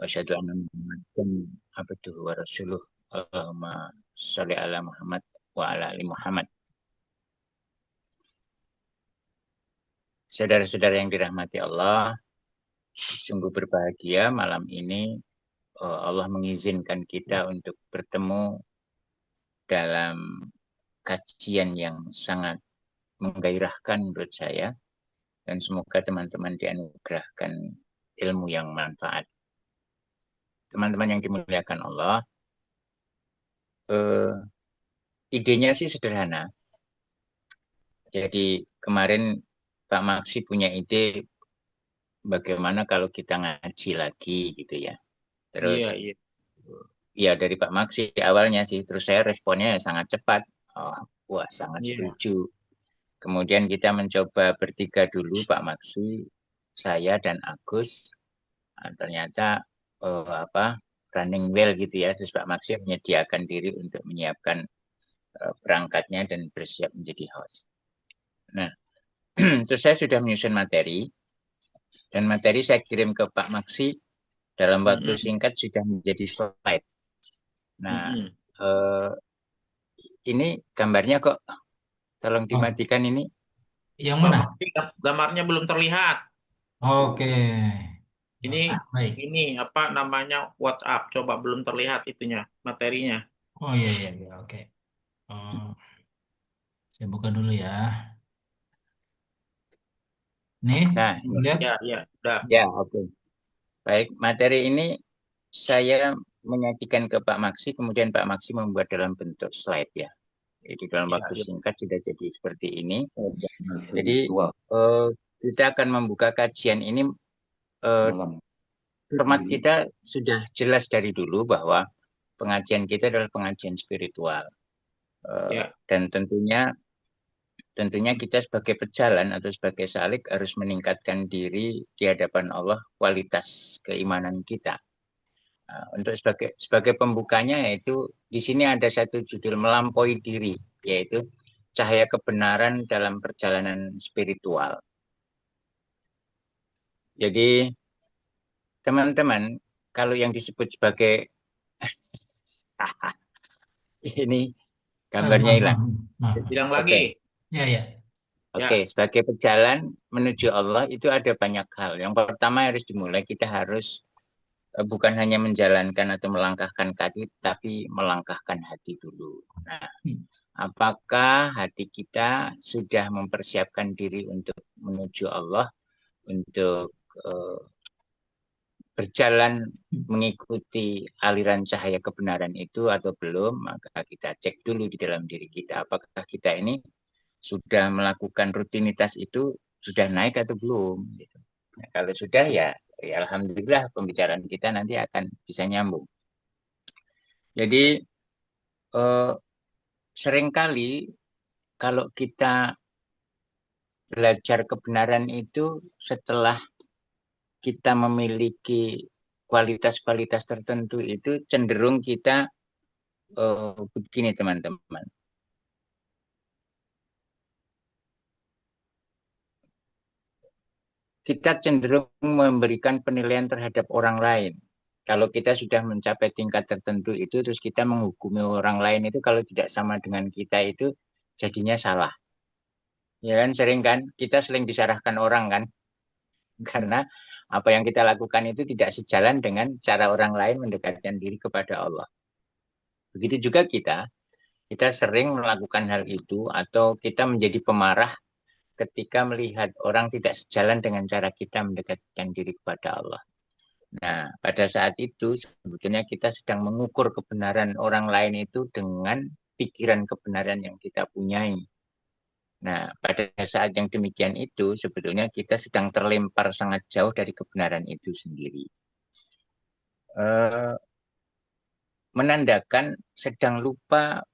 wa asyhadu anna Muhammadan abduhu wa rasuluh. Allahumma sholli ala Muhammad wa ala ali Muhammad. Saudara-saudara yang dirahmati Allah, sungguh berbahagia malam ini Allah mengizinkan kita untuk bertemu dalam kajian yang sangat menggairahkan menurut saya, dan semoga teman-teman dianugerahkan ilmu yang manfaat. Teman-teman yang dimuliakan Allah, idenya sih sederhana. Jadi kemarin Pak Maksi punya ide bagaimana kalau kita ngaji lagi gitu ya. Terus Iya, iya. ya dari Pak Maksi awalnya sih, terus saya responnya sangat cepat. Oh, wah sangat Iya. setuju. Kemudian kita mencoba bertiga dulu, Pak Maksi, saya dan Agus. Nah, ternyata apa running well gitu ya. Terus Pak Maksi menyediakan diri untuk menyiapkan perangkatnya dan bersiap menjadi host. Nah, terus saya sudah menyusun materi dan materi saya kirim ke Pak Maksi dalam waktu Mm-mm. singkat sudah menjadi slide. Nah, Mm-mm. eh, ini gambarnya kok tolong Oh, dimatikan ini. yang Pak mana? Bakti, gambarnya belum terlihat. Oke. Ini Baik. ini apa namanya WhatsApp. Coba belum terlihat itunya materinya. Oh iya iya iya oke. Oh, saya buka dulu ya. Nih, Nah, ini. lihat. Ya, ya, udah. Ya, oke. Baik, materi ini saya menyajikan ke Pak Maksi, kemudian Pak Maksi membuat dalam bentuk slide ya. Jadi dalam Ya, waktu ya. singkat sudah jadi seperti ini. Jadi eh, kita akan membuka kajian ini. eh, Format kita sudah jelas dari dulu bahwa pengajian kita adalah pengajian spiritual. Ya. Dan tentunya kita sebagai pejalan atau sebagai salik harus meningkatkan diri di hadapan Allah, kualitas keimanan kita. Untuk sebagai pembukanya, yaitu di sini ada satu judul melampaui diri, yaitu cahaya kebenaran dalam perjalanan spiritual. Jadi teman-teman, kalau yang disebut sebagai ini gambarnya Maaf, hilang. maaf, maaf. Bilang Oke, lagi. Ya ya. oke. Ya. Sebagai pejalan menuju Allah itu ada banyak hal. Yang pertama harus dimulai, kita harus bukan hanya menjalankan atau melangkahkan kaki, tapi melangkahkan hati dulu. Nah, apakah hati kita sudah mempersiapkan diri untuk menuju Allah, untuk eh, berjalan mengikuti aliran cahaya kebenaran itu atau belum? Maka kita cek dulu di dalam diri kita, apakah kita ini sudah melakukan rutinitas itu, sudah naik atau belum? Gitu. Nah, kalau sudah ya, ya alhamdulillah pembicaraan kita nanti akan bisa nyambung. Jadi eh, seringkali kalau kita belajar kebenaran itu setelah kita memiliki kualitas-kualitas tertentu itu cenderung kita begini teman-teman. Kita cenderung memberikan penilaian terhadap orang lain. Kalau kita sudah mencapai tingkat tertentu itu, terus kita menghukumi orang lain itu kalau tidak sama dengan kita itu jadinya salah. Ya kan, sering kan, kita sering disalahkan orang kan, karena apa yang kita lakukan itu tidak sejalan dengan cara orang lain mendekatkan diri kepada Allah. Begitu juga kita sering melakukan hal itu atau kita menjadi pemarah ketika melihat orang tidak sejalan dengan cara kita mendekatkan diri kepada Allah. Nah, pada saat itu sebetulnya kita sedang mengukur kebenaran orang lain itu dengan pikiran kebenaran yang kita punyai. Nah, pada saat yang demikian itu sebetulnya kita sedang terlempar sangat jauh dari kebenaran itu sendiri. Eh, Menandakan sedang lupa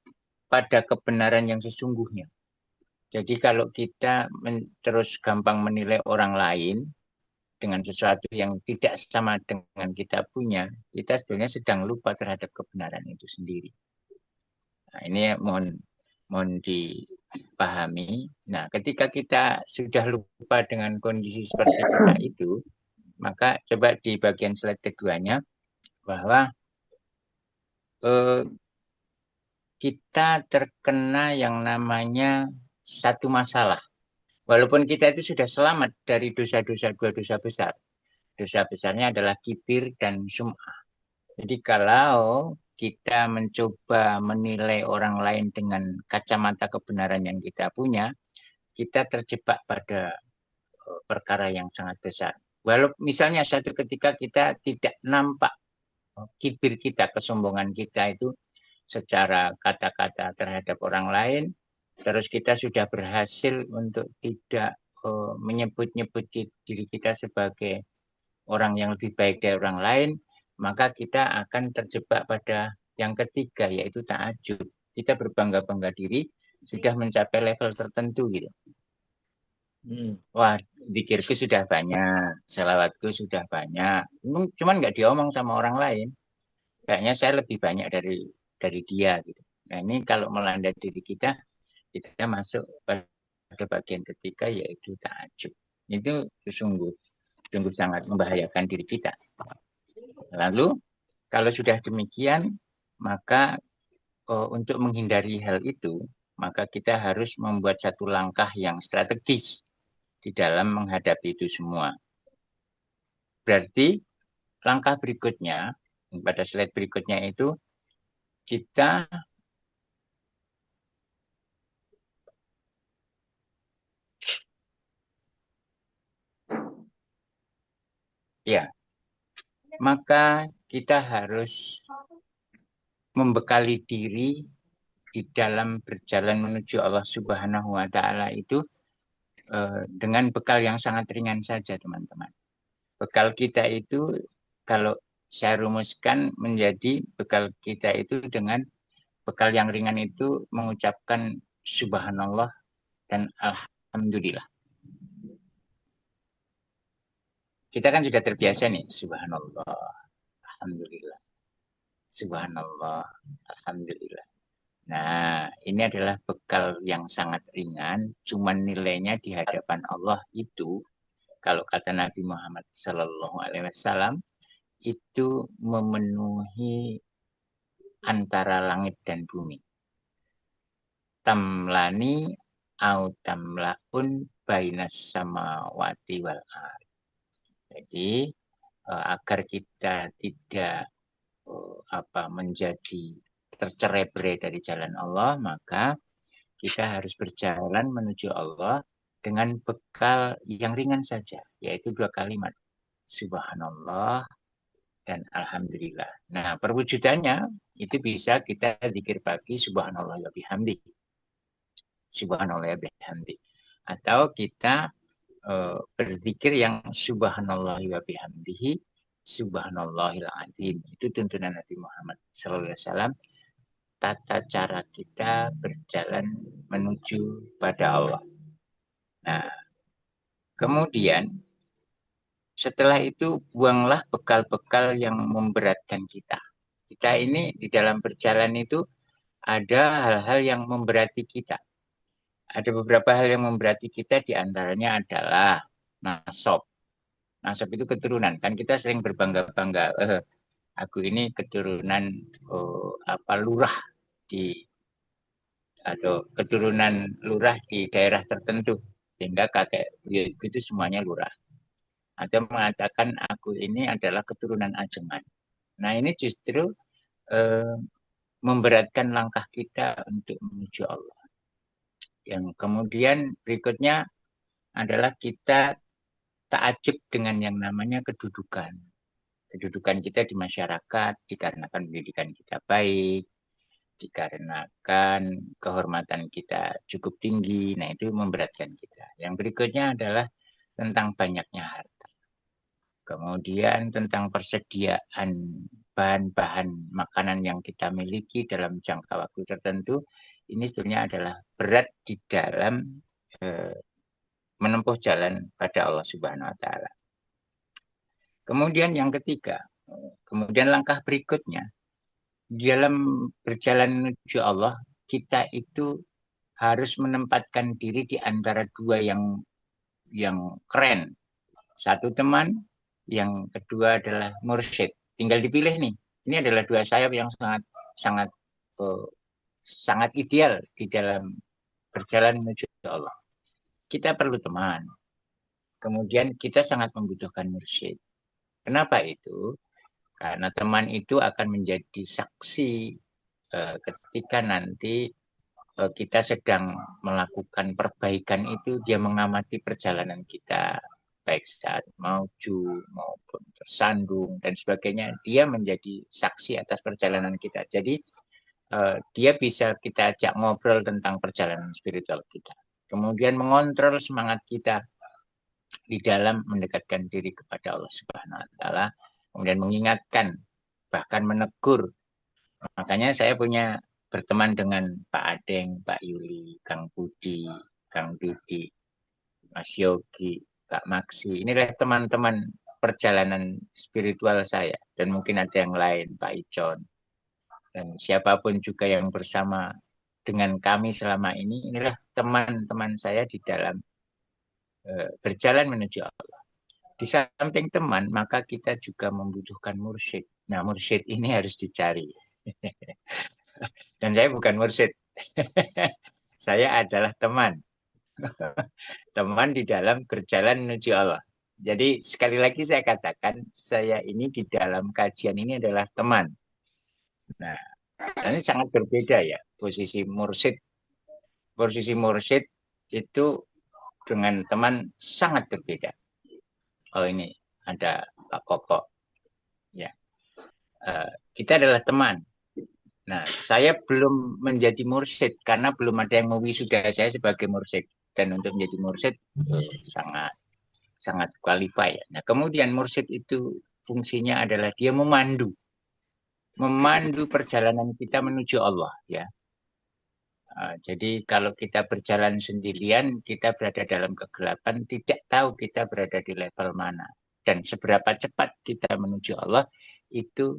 pada kebenaran yang sesungguhnya. Jadi kalau kita terus gampang menilai orang lain dengan sesuatu yang tidak sama dengan kita punya, kita sebetulnya sedang lupa terhadap kebenaran itu sendiri. Nah, ini mohon mohon dipahami. Nah, ketika kita sudah lupa dengan kondisi seperti kita itu, maka coba di bagian slide keduanya, bahwa eh, kita terkena yang namanya satu masalah. Walaupun kita itu sudah selamat dari dosa-dosa, dua dosa besar. Dosa besarnya adalah kibir dan sum'ah. Jadi kalau kita mencoba menilai orang lain dengan kacamata kebenaran yang kita punya, kita terjebak pada perkara yang sangat besar. Walaupun misalnya suatu ketika kita tidak nampak kibir kita, kesombongan kita itu secara kata-kata terhadap orang lain, terus kita sudah berhasil untuk tidak menyebut-nyebut diri kita sebagai orang yang lebih baik dari orang lain, maka kita akan terjebak pada yang ketiga, yaitu ta'ajub. Kita berbangga-bangga diri sudah mencapai level tertentu gitu. Wah, zikirku sudah banyak, selawatku sudah banyak. Cuman nggak diomong sama orang lain. Kayaknya saya lebih banyak dari dia gitu. Nah ini kalau melanda diri kita masuk pada bagian ketiga yaitu ta'ajub. Itu sungguh sangat membahayakan diri kita. Lalu kalau sudah demikian, maka untuk menghindari hal itu, maka kita harus membuat satu langkah yang strategis di dalam menghadapi itu semua. Berarti langkah berikutnya, pada slide berikutnya itu, kita ya, maka kita harus membekali diri di dalam berjalan menuju Allah Subhanahu wa taala itu dengan bekal yang sangat ringan saja, teman-teman. Bekal kita itu kalau saya rumuskan menjadi bekal kita itu dengan bekal yang ringan itu mengucapkan subhanallah dan alhamdulillah. Kita kan sudah terbiasa nih, subhanallah, alhamdulillah. Subhanallah, alhamdulillah. Nah, ini adalah bekal yang sangat ringan, cuman nilainya di hadapan Allah itu, kalau kata Nabi Muhammad SAW, itu memenuhi antara langit dan bumi. Tamlani au tamlaun bainas samawati wal ardh. Jadi agar kita tidak menjadi tercerai-berai dari jalan Allah, maka kita harus berjalan menuju Allah dengan bekal yang ringan saja, yaitu 2 kalimat. Subhanallah dan alhamdulillah. Nah, perwujudannya itu bisa kita zikir pagi subhanallah wa bihamdi. Subhanallah wa bihamdi. Atau kita berzikir yang subhanallah wa bihamdihi subhanallahil azim. Itu tuntunan Nabi Muhammad SAW. Tata cara kita berjalan menuju pada Allah. Nah, kemudian setelah itu buanglah bekal-bekal yang memberatkan kita. Kita ini di dalam berjalan itu ada hal-hal yang memberati kita. Ada beberapa hal yang memberati kita, diantaranya adalah nasab. Nasab itu keturunan. Kan kita sering berbangga-bangga, aku ini keturunan lurah di atau keturunan lurah di daerah tertentu, sehingga kakek buyutku itu semuanya lurah. Atau mengatakan aku ini adalah keturunan ajengan. Nah ini justru memberatkan langkah kita untuk menuju Allah. Yang kemudian berikutnya adalah kita ta'ajub dengan yang namanya kedudukan. Kedudukan kita di masyarakat dikarenakan pendidikan kita baik, dikarenakan kehormatan kita cukup tinggi. Nah, itu memberatkan kita. Yang berikutnya adalah tentang banyaknya harta. Kemudian tentang persediaan bahan-bahan makanan yang kita miliki dalam jangka waktu tertentu. Ini sebenarnya adalah berat di dalam menempuh jalan pada Allah Subhanahu wa taala. Kemudian yang ketiga, kemudian langkah berikutnya, dalam berjalan menuju Allah, kita itu harus menempatkan diri di antara dua yang keren. Satu teman, yang kedua adalah mursyid. tinggal dipilih nih. Ini adalah dua sayap yang sangat sangat ideal di dalam berjalan menuju Allah. Kita perlu teman. Kemudian kita sangat membutuhkan mursyid. Kenapa itu? Karena teman itu akan menjadi saksi ketika nanti kita sedang melakukan perbaikan itu, dia mengamati perjalanan kita, baik saat maju maupun tersandung dan sebagainya, dia menjadi saksi atas perjalanan kita. Jadi dia bisa kita ajak ngobrol tentang perjalanan spiritual kita. Kemudian mengontrol semangat kita di dalam mendekatkan diri kepada Allah Subhanahu wa taala, kemudian mengingatkan, bahkan menegur. Makanya saya punya berteman dengan Pak Adeng, Pak Yuli, Kang Budi, Kang Dudi, Mas Yogi, Pak Maksi. Inilah teman-teman perjalanan spiritual saya. Dan mungkin ada yang lain, Pak Icon. Dan siapapun juga yang bersama dengan kami selama ini, inilah teman-teman saya di dalam berjalan menuju Allah. Di samping teman, maka kita juga membutuhkan mursyid. Nah, mursyid ini harus dicari. Dan saya bukan mursyid. Saya adalah teman. Teman di dalam berjalan menuju Allah. Jadi sekali lagi saya katakan, saya ini di dalam kajian ini adalah teman. Nah, ini sangat berbeda ya posisi mursyid. Posisi mursyid itu dengan teman sangat berbeda. Oh, ini ada Pak Koko. Ya, kita adalah teman. Nah, saya belum menjadi mursyid karena belum ada yang mewisuda saya sebagai mursyid. Dan untuk menjadi mursyid sangat qualify. Nah, kemudian mursyid itu fungsinya adalah dia memandu perjalanan kita menuju Allah, ya. Jadi kalau kita berjalan sendirian, kita berada dalam kegelapan, tidak tahu kita berada di level mana dan seberapa cepat kita menuju Allah, itu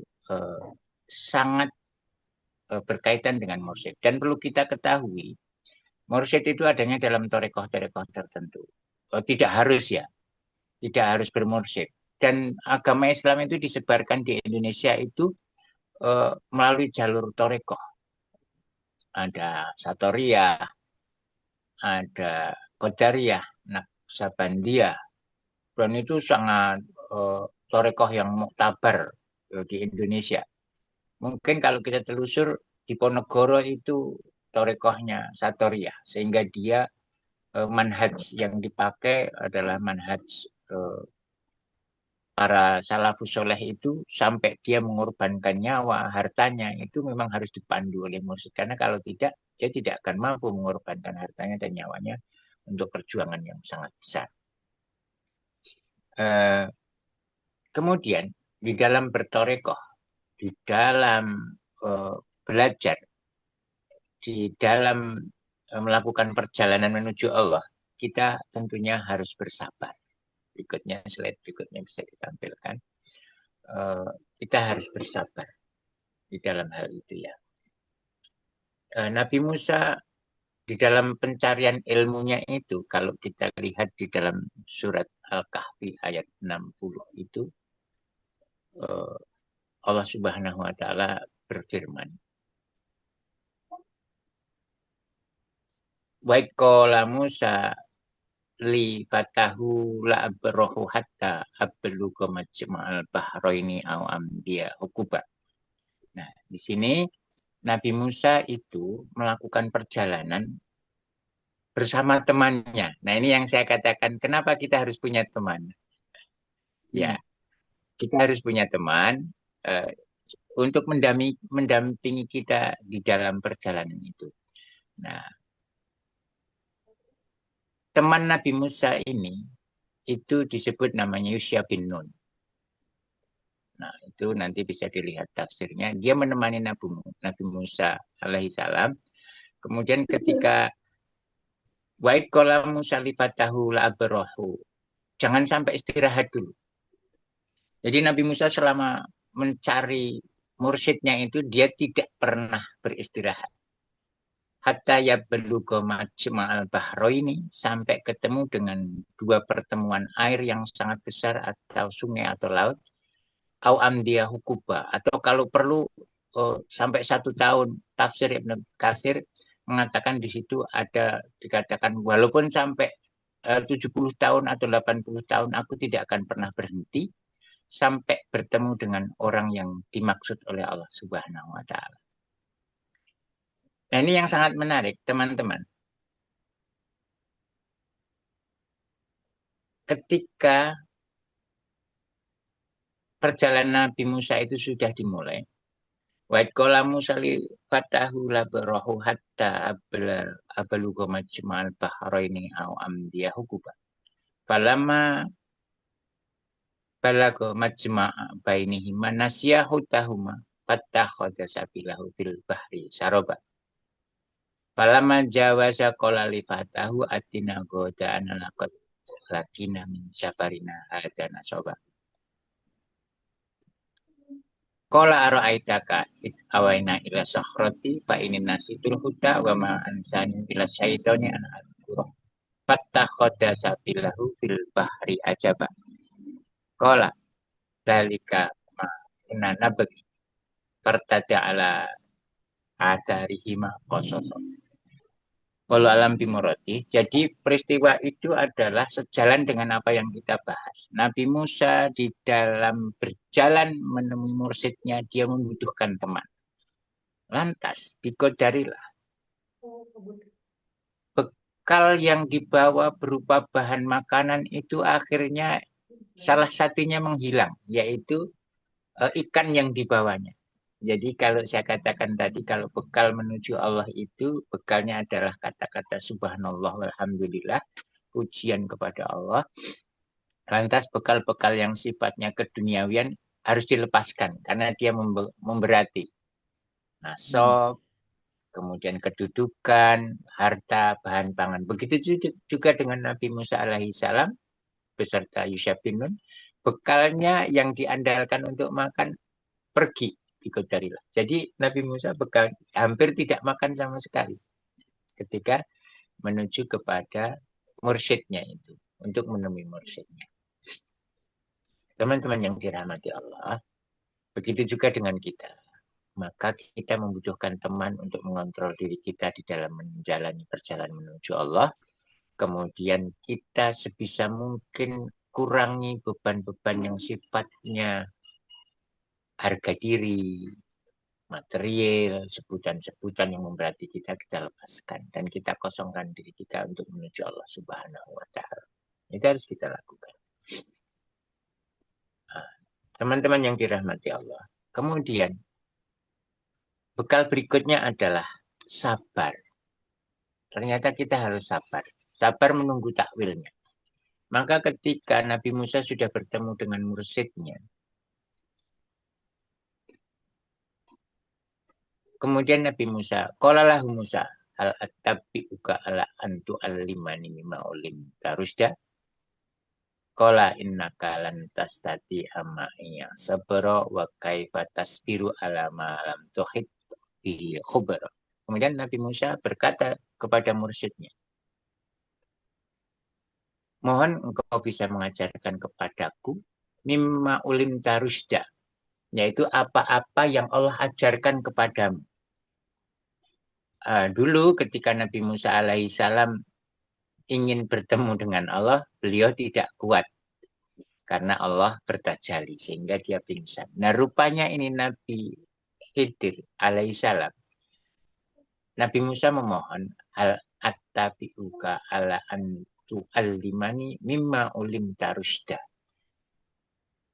sangat berkaitan dengan mursyid. Dan perlu kita ketahui, mursyid itu adanya dalam torekoh-torekoh tertentu. Tidak harus ya, tidak harus bermursyid. Dan agama Islam itu disebarkan di Indonesia itu melalui jalur torekoh. Ada Satoriyah, ada Qadariyah, Naqsabandiyah. Dan itu sangat torekoh yang muktabar di Indonesia. Mungkin kalau kita telusur di Ponorogo itu torekohnya Satoriyah, sehingga dia manhaj yang dipakai adalah manhaj para salafus soleh itu, sampai dia mengorbankan nyawa, hartanya, itu memang harus dipandu oleh mursyid. Karena kalau tidak, dia tidak akan mampu mengorbankan hartanya dan nyawanya untuk perjuangan yang sangat besar. Kemudian, di dalam bertorekoh, di dalam belajar, di dalam melakukan perjalanan menuju Allah, kita tentunya harus bersabar. Berikutnya, slide berikutnya bisa ditampilkan. Kita harus bersabar di dalam hal itu ya. Nabi Musa di dalam pencarian ilmunya itu, kalau kita lihat di dalam surat Al-Kahfi ayat 60 itu, Allah Subhanahu wa taala berfirman, wa qala Musa li fatahu la abrahu hatta ablugha majma'al bahraini aw amdiya hukuba. Nah, di sini Nabi Musa itu melakukan perjalanan bersama temannya. Nah, ini yang saya katakan, kenapa kita harus punya teman? Ya, kita harus punya teman untuk mendampingi kita di dalam perjalanan itu. Nah, teman Nabi Musa ini itu disebut namanya Yusya bin Nun. Nah, itu nanti bisa dilihat tafsirnya. Dia menemani Nabi Musa alaihissalam. Kemudian ketika Wa'id qala Musa li fatahu la abrahu, jangan sampai istirahat dulu. Jadi Nabi Musa selama mencari mursyidnya itu, dia tidak pernah beristirahat. Hatta yablugha majma'al bahraini, sampai ketemu dengan dua pertemuan air yang sangat besar atau sungai atau laut. au amdiya hukuba, atau kalau perlu sampai 1 tahun. Tafsir Ibnu Katsir mengatakan di situ ada dikatakan walaupun sampai 70 tahun atau 80 tahun aku tidak akan pernah berhenti sampai bertemu dengan orang yang dimaksud oleh Allah Subhanahu wa taala. Nah, ini yang sangat menarik, teman-teman. Ketika perjalanan Nabi Musa itu sudah dimulai, wa qala Musa li fatahu la barahu hatta abalugha majma'al bahraini aw amdiya hukuba. Falamma balagha majma'a bainihima nasiya hutahuma fattakhadha sabilahu fil bahri saroba. Falamma jawaza qala li fatahu atina goda analaqat lakina min safarina hadana soba. Qala ara'aitaka id awaina ila sakhrati fa inin nasitul huda wa ma ansani ila syaitani an azkura. Fattakhadha sabilahu fil bahri ajaba. Qala dalika ma kunna nabghi fartada ala asarihima qasasa. Walau alam bimurati. Jadi peristiwa itu adalah sejalan dengan apa yang kita bahas. Nabi Musa di dalam berjalan menemui mursyidnya, dia membutuhkan teman. Lantas, biqadarilah. Bekal yang dibawa berupa bahan makanan itu akhirnya salah satunya menghilang, yaitu ikan yang dibawanya. Jadi kalau saya katakan tadi, kalau bekal menuju Allah itu, bekalnya adalah kata-kata subhanallah walhamdulillah, pujian kepada Allah. Lantas bekal-bekal yang sifatnya keduniawian harus dilepaskan, karena dia memberati. Nasab, kemudian kedudukan, harta, bahan pangan. Begitu juga dengan Nabi Musa alaihissalam, beserta Yusha bin Nun, bekalnya yang diandalkan untuk makan, pergi. Biqadarilah. Jadi Nabi Musa bekal hampir tidak makan sama sekali ketika menuju kepada mursyidnya itu, untuk menemui mursyidnya. Teman-teman yang dirahmati Allah, begitu juga dengan kita. Maka kita membutuhkan teman untuk mengontrol diri kita di dalam menjalani perjalanan menuju Allah. Kemudian kita sebisa mungkin kurangi beban-beban yang sifatnya harga diri, material, sebutan-sebutan yang memberati kita lepaskan. Dan kita kosongkan diri kita untuk menuju Allah Subhanahu wa ta'ala. Itu harus kita lakukan. Teman-teman yang dirahmati Allah. Kemudian, bekal berikutnya adalah sabar. Ternyata kita harus sabar. Sabar menunggu takwilnya. Maka ketika Nabi Musa sudah bertemu dengan mursyidnya, kemudian Nabi Musa, qalalah Musa, hal attabi'uka ala antu al-limani mimma ulim tarusda. Qala innaka lan tastati'a ma'iya sabra wa kaifa tasbiru ala ma lam tuhit bihi khubra. Kemudian Nabi Musa berkata kepada mursyidnya, mohon engkau bisa mengajarkan kepadaku mimma ulim tarusda, yaitu apa-apa yang Allah ajarkan kepadamu. Dulu ketika Nabi Musa alaihissalam ingin bertemu dengan Allah, beliau tidak kuat karena Allah bertajalli sehingga dia pingsan. Nah, rupanya ini Nabi Khidir alaihissalam. Nabi Musa memohon, hal attabi'uka ala antu al-limani mimma ulim tarusda.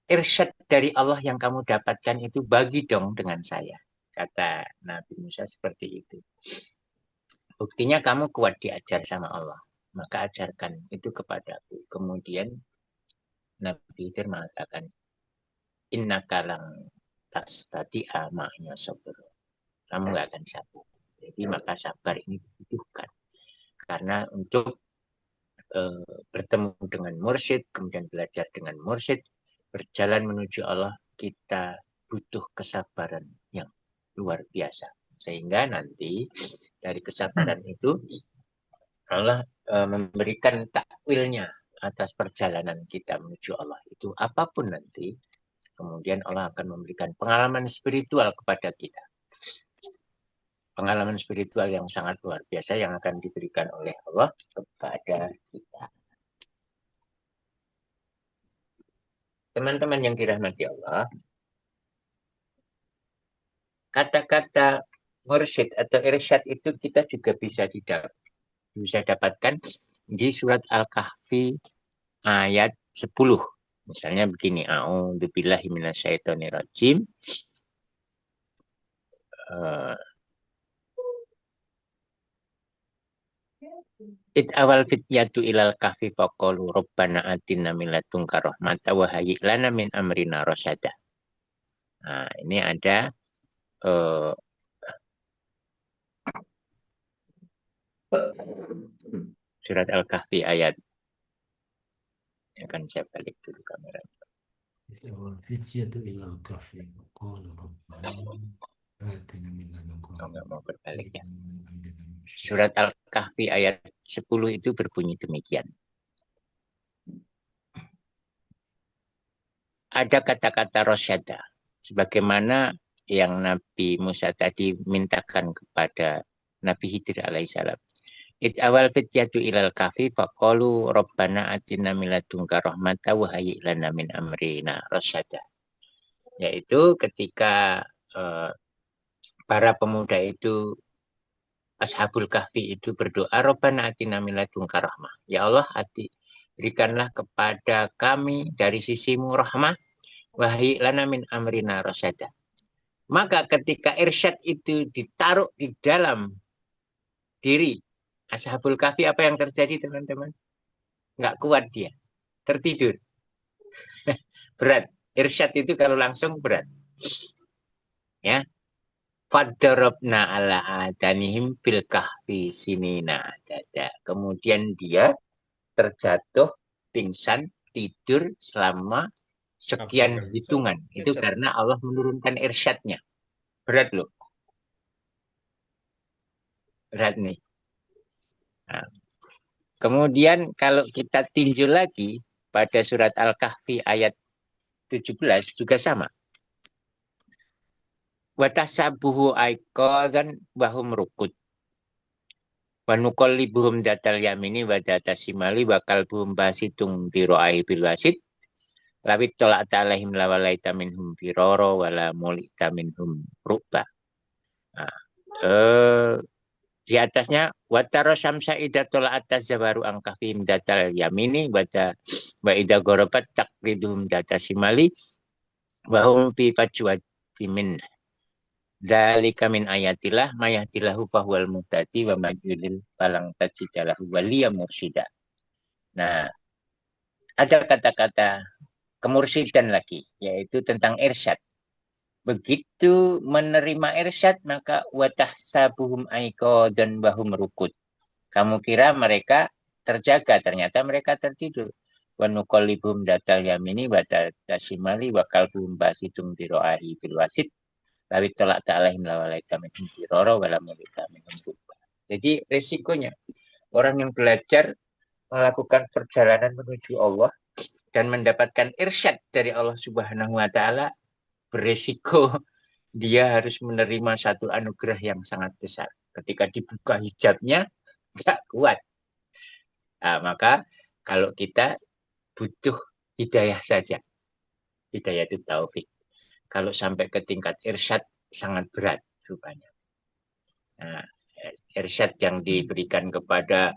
Irsyad dari Allah yang kamu dapatkan itu bagi dong dengan saya. Kata Nabi Musa seperti itu. Buktinya kamu kuat diajar sama Allah. Maka ajarkan itu kepadaku. Kemudian Nabi Khidir mengatakan, innaka lang tastati'a ma'nya sabr. Kamu gak akan sabar. Jadi maka sabar ini dibutuhkan. Karena untuk bertemu dengan mursyid, kemudian belajar dengan mursyid, berjalan menuju Allah, kita butuh kesabaran yang luar biasa. Sehingga nanti dari kesabaran itu Allah memberikan takwilnya atas perjalanan kita menuju Allah itu apapun nanti, kemudian Allah akan memberikan pengalaman spiritual kepada kita. Pengalaman spiritual yang sangat luar biasa yang akan diberikan oleh Allah kepada kita. Teman-teman yang dirahmati Allah, kata-kata mursyid atau irsyad itu kita juga bisa dapatkan di surat Al-Kahfi ayat 10. Misalnya begini, a'udzubillahi minasyaitonirrajim. Awal fityatu ilal kahfi faqalu rabbana atina min ladunka rahmatan wa hayyi lana min amrina rasyada. Nah, ini ada surat Al-Kahfi ayat. Akan saya balik dulu kamera. awal fityatu ilal kahfi faqalu rabbana atina min ladunka Nggak mau berbalik ya. rahmatan. Surat Al-Kahfi ayat 10 itu berbunyi demikian. Ada kata-kata rasyada. Sebagaimana yang Nabi Musa tadi mintakan kepada Nabi Khidir alaihissalam. Awal fityatu ilal kahfi faqalu rabbana atina min ladunka rahmatan wa hayyi lana min amrina rasyada. Yaitu ketika para pemuda itu Ashabul Kahfi itu berdoa rabbana atina min ladunka rahmah. Ya Allah, berikanlah kepada kami dari sisimu rahmah wa hayyi lana min amrina rasyada. Maka ketika irsyad itu ditaruh di dalam diri Ashabul Kahfi, apa yang terjadi teman-teman? Nggak kuat dia, tertidur. Berat. Irsyad itu kalau langsung berat. Ya. Fadarabna ala adanihim fil kahfi sinina dada. Kemudian dia terjatuh, pingsan, tidur selama sekian hitungan. Itu karena Allah menurunkan irsyadnya. Berat loh. Berat nih. Nah, kemudian kalau kita tinjau lagi pada surat Al-Kahfi ayat 17 juga sama. Watasabuhu aiqadan wahum rukut. Wa nuqallibuhum datal yamini wa datal simali wa kalbuhum basitung biro'ahi bilwasid. Lawit tolak ta'alaihim lawalaita minhum biroro wala mulita minhum rukba. Nah, di atasnya wataro samsa idatul atas jabaru angkafim datal yamini wa ida gorobat takriduhum data simali wa hum fi fajwatimin. Dzalika min ayatillah mayahtillahu fahuwal muhtadi wa majulil falang tajidalahu waliya mursida. Nah, ada kata-kata kemursidan lagi, yaitu tentang irsyad. Begitu menerima irsyad, maka watahsabuhum aiqadan wahum rukut. Kamu kira mereka terjaga, ternyata mereka tertidur. Wa nuqallibum datal yamini wa dasimali wa kalbuhum basitum biro'ahi bilwasid. Lawit tolak ta'alaihim lawalaika minhum biroro walamulika minhum rukba. Jadi resikonya orang yang belajar melakukan perjalanan menuju Allah dan mendapatkan irsyad dari Allah Subhanahu wa taala, beresiko dia harus menerima satu anugerah yang sangat besar. Ketika dibuka hijabnya, tidak kuat. Nah, maka kalau kita butuh hidayah saja, hidayah itu taufik. Kalau sampai ke tingkat irsyad sangat berat rupanya. Nah, irsyad yang diberikan kepada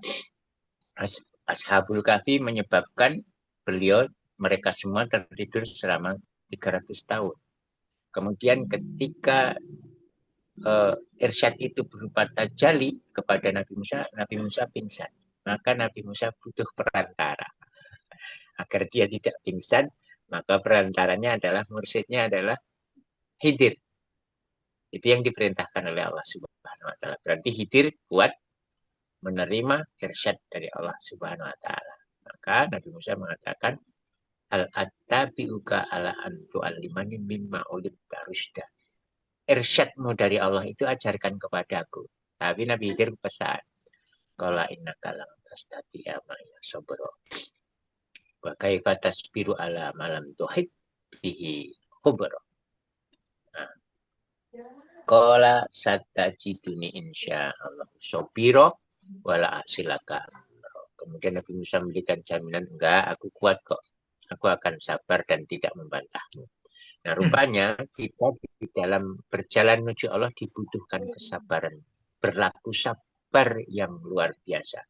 Ashabul Kahfi menyebabkan mereka semua tertidur selama 300 tahun. Kemudian ketika irsyad itu berupa tajali kepada Nabi Musa pingsan. Maka Nabi Musa butuh perantara. Agar dia tidak pingsan, maka perantaranya adalah, mursyidnya adalah Khidir. Itu yang diperintahkan oleh Allah Subhanahu wa taala. Berarti Khidir kuat menerima irsyad dari Allah Subhanahu wa taala. Maka Nabi Musa mengatakan, al-attabi'uka ala antu alimani mimma ulibta rusda. Irsyadmu dari Allah itu ajarkan kepadaku. Tapi Nabi Khidir pesan, qala innaka lam tastati'a ma'a sabra. Wa kaifa tasbiru ala ma lam tuhit bihi kubra. Nah, qala satajiduni insyaallah sabira wala asilaka. Kemudian Nabi Musa memberikan jaminan, enggak, aku kuat kok. Aku akan sabar dan tidak membantahmu. Nah, rupanya kita di dalam berjalan menuju Allah dibutuhkan kesabaran. Berlaku sabar yang luar biasa.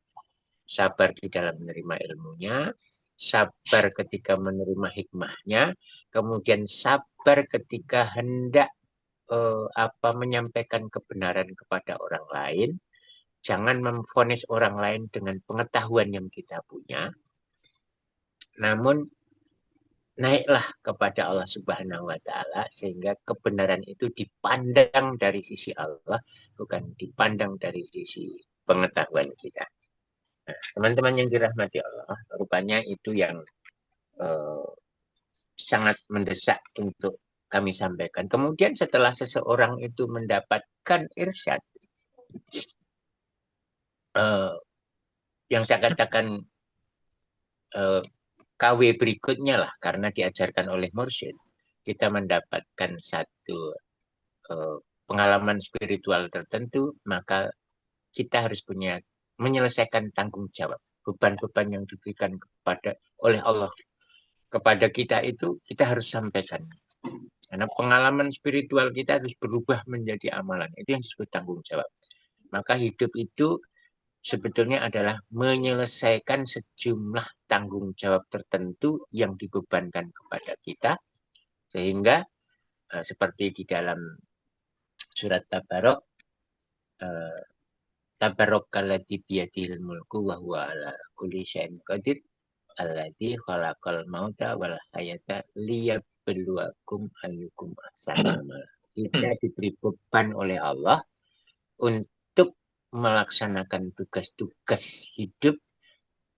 Sabar di dalam menerima ilmunya, sabar ketika menerima hikmahnya, kemudian sabar ketika hendak menyampaikan kebenaran kepada orang lain. Jangan memvonis orang lain dengan pengetahuan yang kita punya. Namun naiklah kepada Allah Subhanahu wa taala sehingga kebenaran itu dipandang dari sisi Allah, bukan dipandang dari sisi pengetahuan kita. Nah, teman-teman yang dirahmati Allah, rupanya itu yang sangat mendesak untuk kami sampaikan. Kemudian setelah seseorang itu mendapatkan irsyad, yang saya katakan KW berikutnya lah, karena diajarkan oleh mursyid, kita mendapatkan satu pengalaman spiritual tertentu, maka kita harus punya menyelesaikan tanggung jawab. Beban-beban yang diberikan oleh Allah kepada kita itu kita harus sampaikan. Karena pengalaman spiritual kita harus berubah menjadi amalan. Itu yang disebut tanggung jawab. Maka hidup itu sebetulnya adalah menyelesaikan sejumlah tanggung jawab tertentu yang dibebankan kepada kita. Sehingga seperti di dalam surat Tabarok, Tabarokkalladzi biyadihil mulku wa huwa ala kulli syai'in qadir alladzi khalaqal mauta wal hayata liyabluwakum ayyukum ahsanu amala. Kita diberi beban oleh Allah untuk melaksanakan tugas-tugas hidup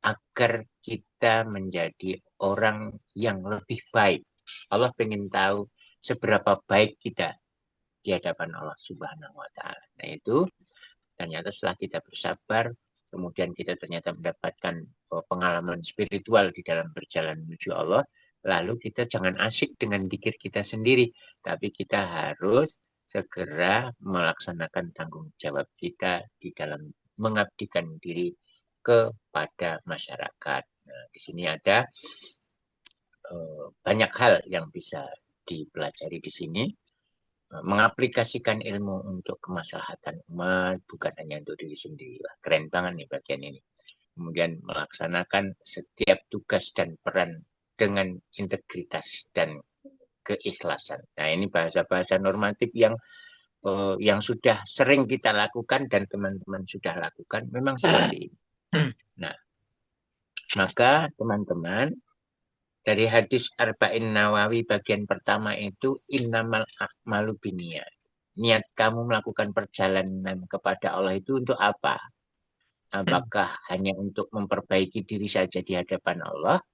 agar kita menjadi orang yang lebih baik. Allah ingin tahu seberapa baik kita di hadapan Allah Subhanahu wa taala. Nah, itu ternyata setelah kita bersabar, kemudian kita ternyata mendapatkan pengalaman spiritual di dalam berjalan menuju Allah, lalu kita jangan asyik dengan zikir kita sendiri, tapi kita harus segera melaksanakan tanggung jawab kita di dalam mengabdikan diri kepada masyarakat. Nah, di sini ada banyak hal yang bisa dipelajari di sini. Mengaplikasikan ilmu untuk kemaslahatan umat, bukan hanya untuk diri sendiri. Keren banget nih bagian ini. Kemudian melaksanakan setiap tugas dan peran dengan integritas dan keikhlasan. Nah, ini bahasa-bahasa normatif yang sudah sering kita lakukan dan teman-teman sudah lakukan, memang seperti ini. Nah, maka teman-teman, dari hadis Arba'in Nawawi bagian pertama itu innamal a'malu binniyat. Niat kamu melakukan perjalanan kepada Allah itu untuk apa? Apakah hanya untuk memperbaiki diri saja di hadapan Allah,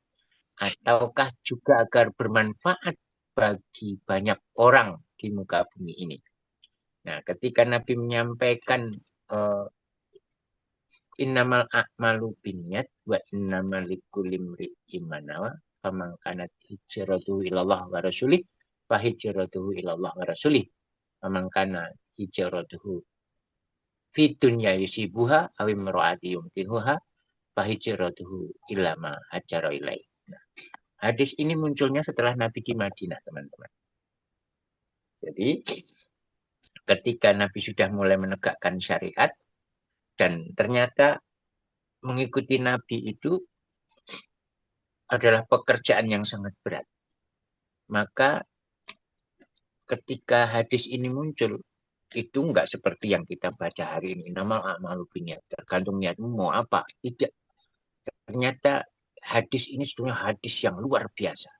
ataukah juga agar bermanfaat bagi banyak orang di muka bumi ini? Nah, ketika Nabi menyampaikan innamal a'malu binniyat wa innamal likulli imri'in ma nawa faman kanat hijratuhu ilallah wa rasulih fa hijratuhu ilallah wa rasulih faman kana hijratuhu fi dunya yusibuha aw imraati yumkinuha fa hijratuhu ila ma hajara ilai. Nah, hadis ini munculnya setelah Nabi di Madinah, teman-teman. Jadi ketika Nabi sudah mulai menegakkan syariat dan ternyata mengikuti Nabi itu adalah pekerjaan yang sangat berat. Maka ketika hadis ini muncul, itu enggak seperti yang kita baca hari ini. Innamal a'malu binniyat. Tergantung niatmu mau apa. Tidak. Ternyata hadis ini sebenarnya hadis yang luar biasa.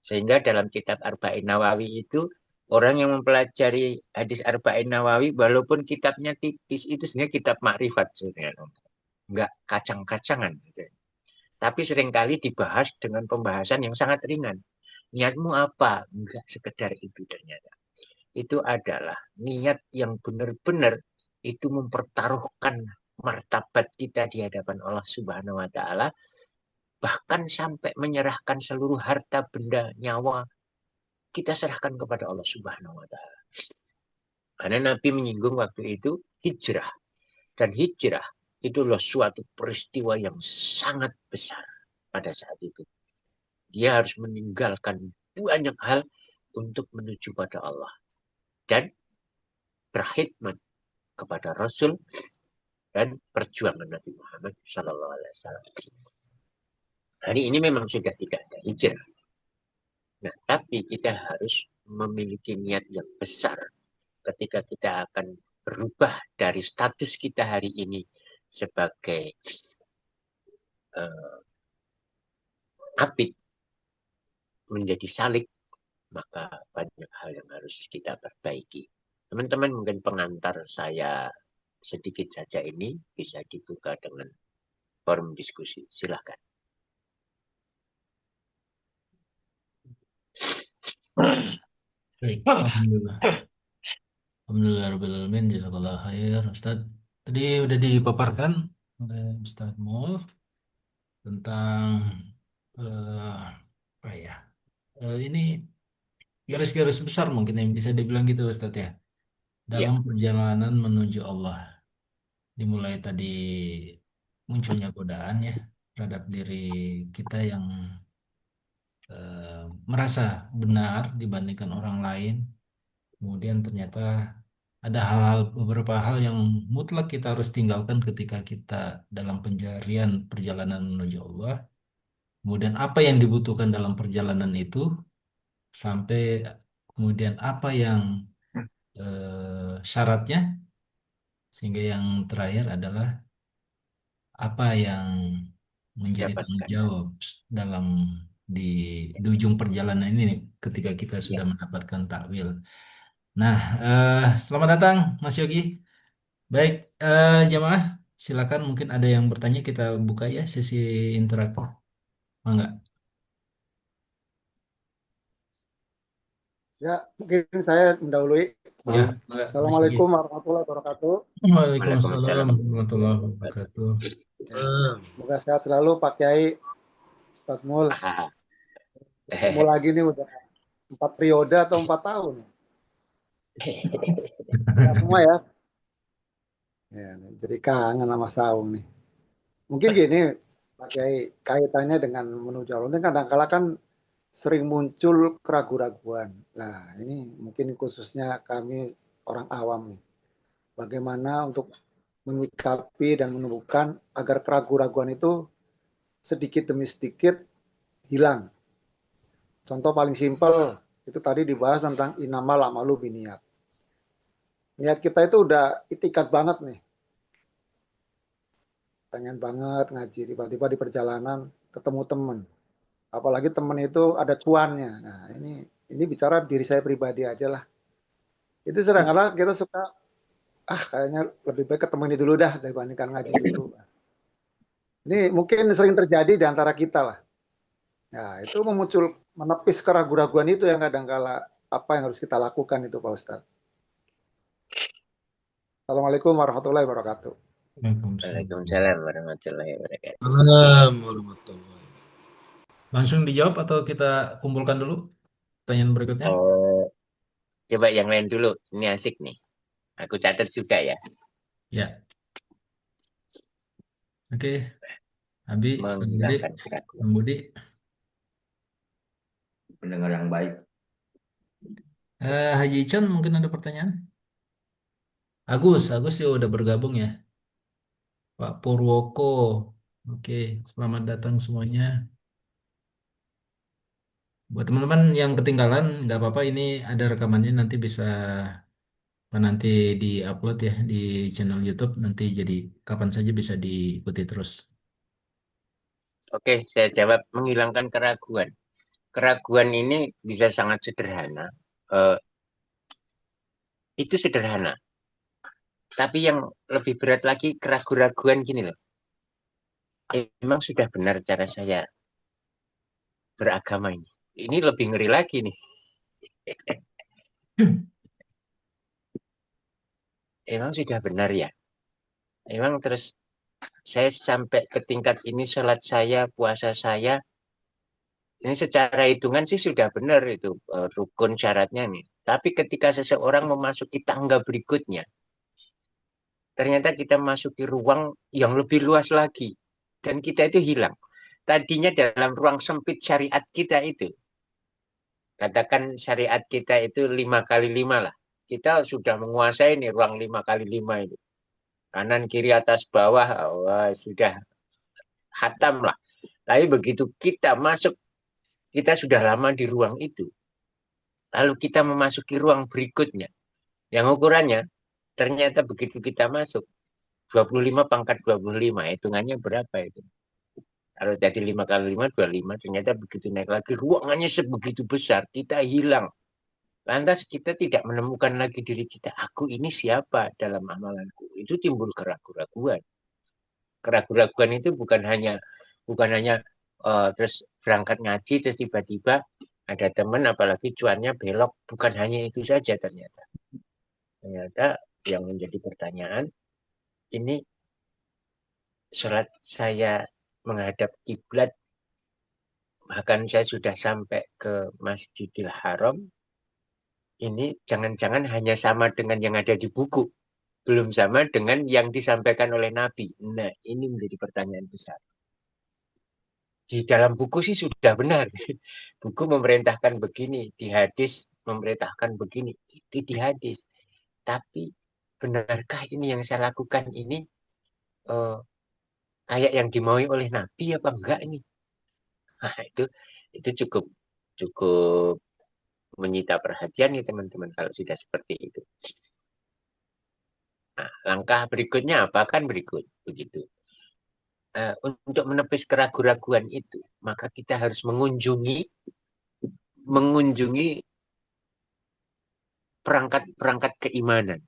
Sehingga dalam kitab Arba'in Nawawi itu, orang yang mempelajari hadis Arba'in Nawawi, walaupun kitabnya tipis, itu sebenarnya kitab makrifat sebenarnya. Enggak kacang-kacangan. Gitu. Tapi seringkali dibahas dengan pembahasan yang sangat ringan. Niatmu apa? Enggak sekedar itu ternyata. Itu adalah niat yang benar-benar itu mempertaruhkan martabat kita di hadapan Allah Subhanahu wa taala, bahkan sampai menyerahkan seluruh harta benda nyawa kita serahkan kepada Allah Subhanahu wa Ta'ala. Karena Nabi menyinggung waktu itu hijrah. Dan hijrah itu adalah suatu peristiwa yang sangat besar pada saat itu. Dia harus meninggalkan banyak hal untuk menuju pada Allah. Dan berkhidmat kepada Rasul dan perjuangan Nabi Muhammad SAW. Hari ini memang sudah tidak ada hijrah. Nah, tapi kita harus memiliki niat yang besar ketika kita akan berubah dari status kita hari ini sebagai abid menjadi salik, maka banyak hal yang harus kita perbaiki. Teman-teman, mungkin pengantar saya sedikit saja ini bisa dibuka dengan forum diskusi. Silakan. Alhamdulillah. Alhamdulillah Rabbil Alamin, jazakallah khair. Ustaz, tadi udah dipaparkan oleh Ustaz Mul tentang apa ya? Ini garis-garis besar mungkin yang bisa dibilang gitu Ustaz ya. Ya, Dalam perjalanan menuju Allah. Dimulai tadi munculnya godaan ya terhadap diri kita yang merasa benar dibandingkan orang lain. Kemudian ternyata ada hal-hal beberapa hal yang mutlak kita harus tinggalkan ketika kita dalam pencarian perjalanan menuju Allah. Kemudian apa yang dibutuhkan dalam perjalanan itu sampai kemudian apa yang syaratnya sehingga yang terakhir adalah apa yang menjadi tanggung dapatkan. jawab dalam di, di ujung perjalanan ini nih, ketika kita Ya, sudah mendapatkan takwil. Nah, selamat datang Mas Yogi. Baik, jamaah, silakan mungkin ada yang bertanya kita buka ya sesi interaktif. Mangga. Ya, mungkin saya mendahului. Ya, mangga Mas Yogi. Assalamualaikum warahmatullahi wabarakatuh. Waalaikumsalam Waalaikumsalam. warahmatullahi wabarakatuh. Ya, semoga sehat selalu Pak Kiai, Ustadz Mul. Ah, Ketemu lagi nih udah 4 periode atau 4 tahun. Ya, semua ya. Ya, nih, jadi kangen sama Saung nih. Mungkin gini, Pak Kiai, kaitannya dengan menuju Allah. Ini kadang-kala kan sering muncul keraguan-raguan. Nah, ini mungkin khususnya kami orang awam nih. Bagaimana untuk menyikapi dan menemukan agar keraguan-raguan itu sedikit demi sedikit hilang. Contoh paling simpel itu tadi dibahas tentang inamal amalu biniat. Niat kita itu udah itikat banget nih. Pengen banget ngaji, tiba-tiba di perjalanan ketemu temen. Apalagi temen itu ada cuannya. Nah, ini bicara diri saya pribadi aja lah. Itu kadang kita suka kayaknya lebih baik ketemu ini dulu dah dibandingkan ngaji dulu. Ini mungkin sering terjadi di antara kita lah. Nah, itu menepis keraguan-raguan itu yang kadang-kala apa yang harus kita lakukan itu Pak Ustadz. Assalamualaikum warahmatullahi wabarakatuh. Waalaikumsalam. Waalaikumsalam warahmatullahi wabarakatuh. Salam warahmatullahi. Langsung dijawab atau kita kumpulkan dulu pertanyaan berikutnya? Coba yang lain dulu. Ini asik nih. Aku catat juga ya. Ya, oke. Abi, Bang Budi, Menghilangkan keraguan. Bang Budi. Pendengar yang baik. Haji Icon mungkin ada pertanyaan? Agus ya udah bergabung ya. Pak Purwoko, oke. Selamat datang semuanya. Buat teman-teman yang ketinggalan, nggak apa-apa. Ini ada rekamannya nanti bisa nanti di-upload ya di channel YouTube. Nanti jadi kapan saja bisa diikuti terus. Oke, saya jawab menghilangkan keraguan. Keraguan ini bisa sangat sederhana. Itu sederhana. Tapi yang lebih berat lagi keraguan-raguan gini loh. Emang sudah benar cara saya beragama ini. Ini lebih ngeri lagi nih. Emang sudah benar ya. Emang terus saya sampai ke tingkat ini sholat saya, puasa saya Ini secara hitungan sih sudah benar itu rukun syaratnya nih. Tapi ketika seseorang memasuki tangga berikutnya, ternyata kita masuki ruang yang lebih luas lagi. Dan kita itu hilang. Tadinya dalam ruang sempit syariat kita itu, katakan syariat kita itu 5x5 lah. Kita sudah menguasai nih ruang 5x5 itu. Kanan, kiri, atas, bawah, wah, sudah khatam lah. Tapi begitu kita masuk, kita sudah lama di ruang itu. Lalu kita memasuki ruang berikutnya. Yang ukurannya, ternyata begitu kita masuk, 25 pangkat 25. Hitungannya berapa itu? Kalau tadi 5x5, 25. Ternyata begitu naik lagi, ruangannya sebegitu besar. Kita hilang. Lantas kita tidak menemukan lagi diri kita. Aku ini siapa dalam amalanku? Itu timbul keraguan-keraguan. Keraguan-keraguan itu bukan hanya terus berangkat ngaji terus tiba-tiba ada teman apalagi cuannya belok. Bukan hanya itu saja ternyata. Ternyata yang menjadi pertanyaan, ini sholat saya menghadap kiblat, bahkan saya sudah sampai ke Masjidil Haram, ini jangan-jangan hanya sama dengan yang ada di buku, belum sama dengan yang disampaikan oleh Nabi. Nah, ini menjadi pertanyaan besar. Di dalam buku sih sudah benar. Buku memerintahkan begini, di hadis memerintahkan begini, itu di hadis. Tapi benarkah ini yang saya lakukan ini kayak yang dimaui oleh Nabi apa enggak ini? Nah, itu cukup cukup menyita perhatian nih teman-teman kalau sudah seperti itu. Nah, langkah berikutnya apa kan berikut begitu. Untuk menepis keraguan-raguan itu, maka kita harus mengunjungi perangkat-perangkat keimanan.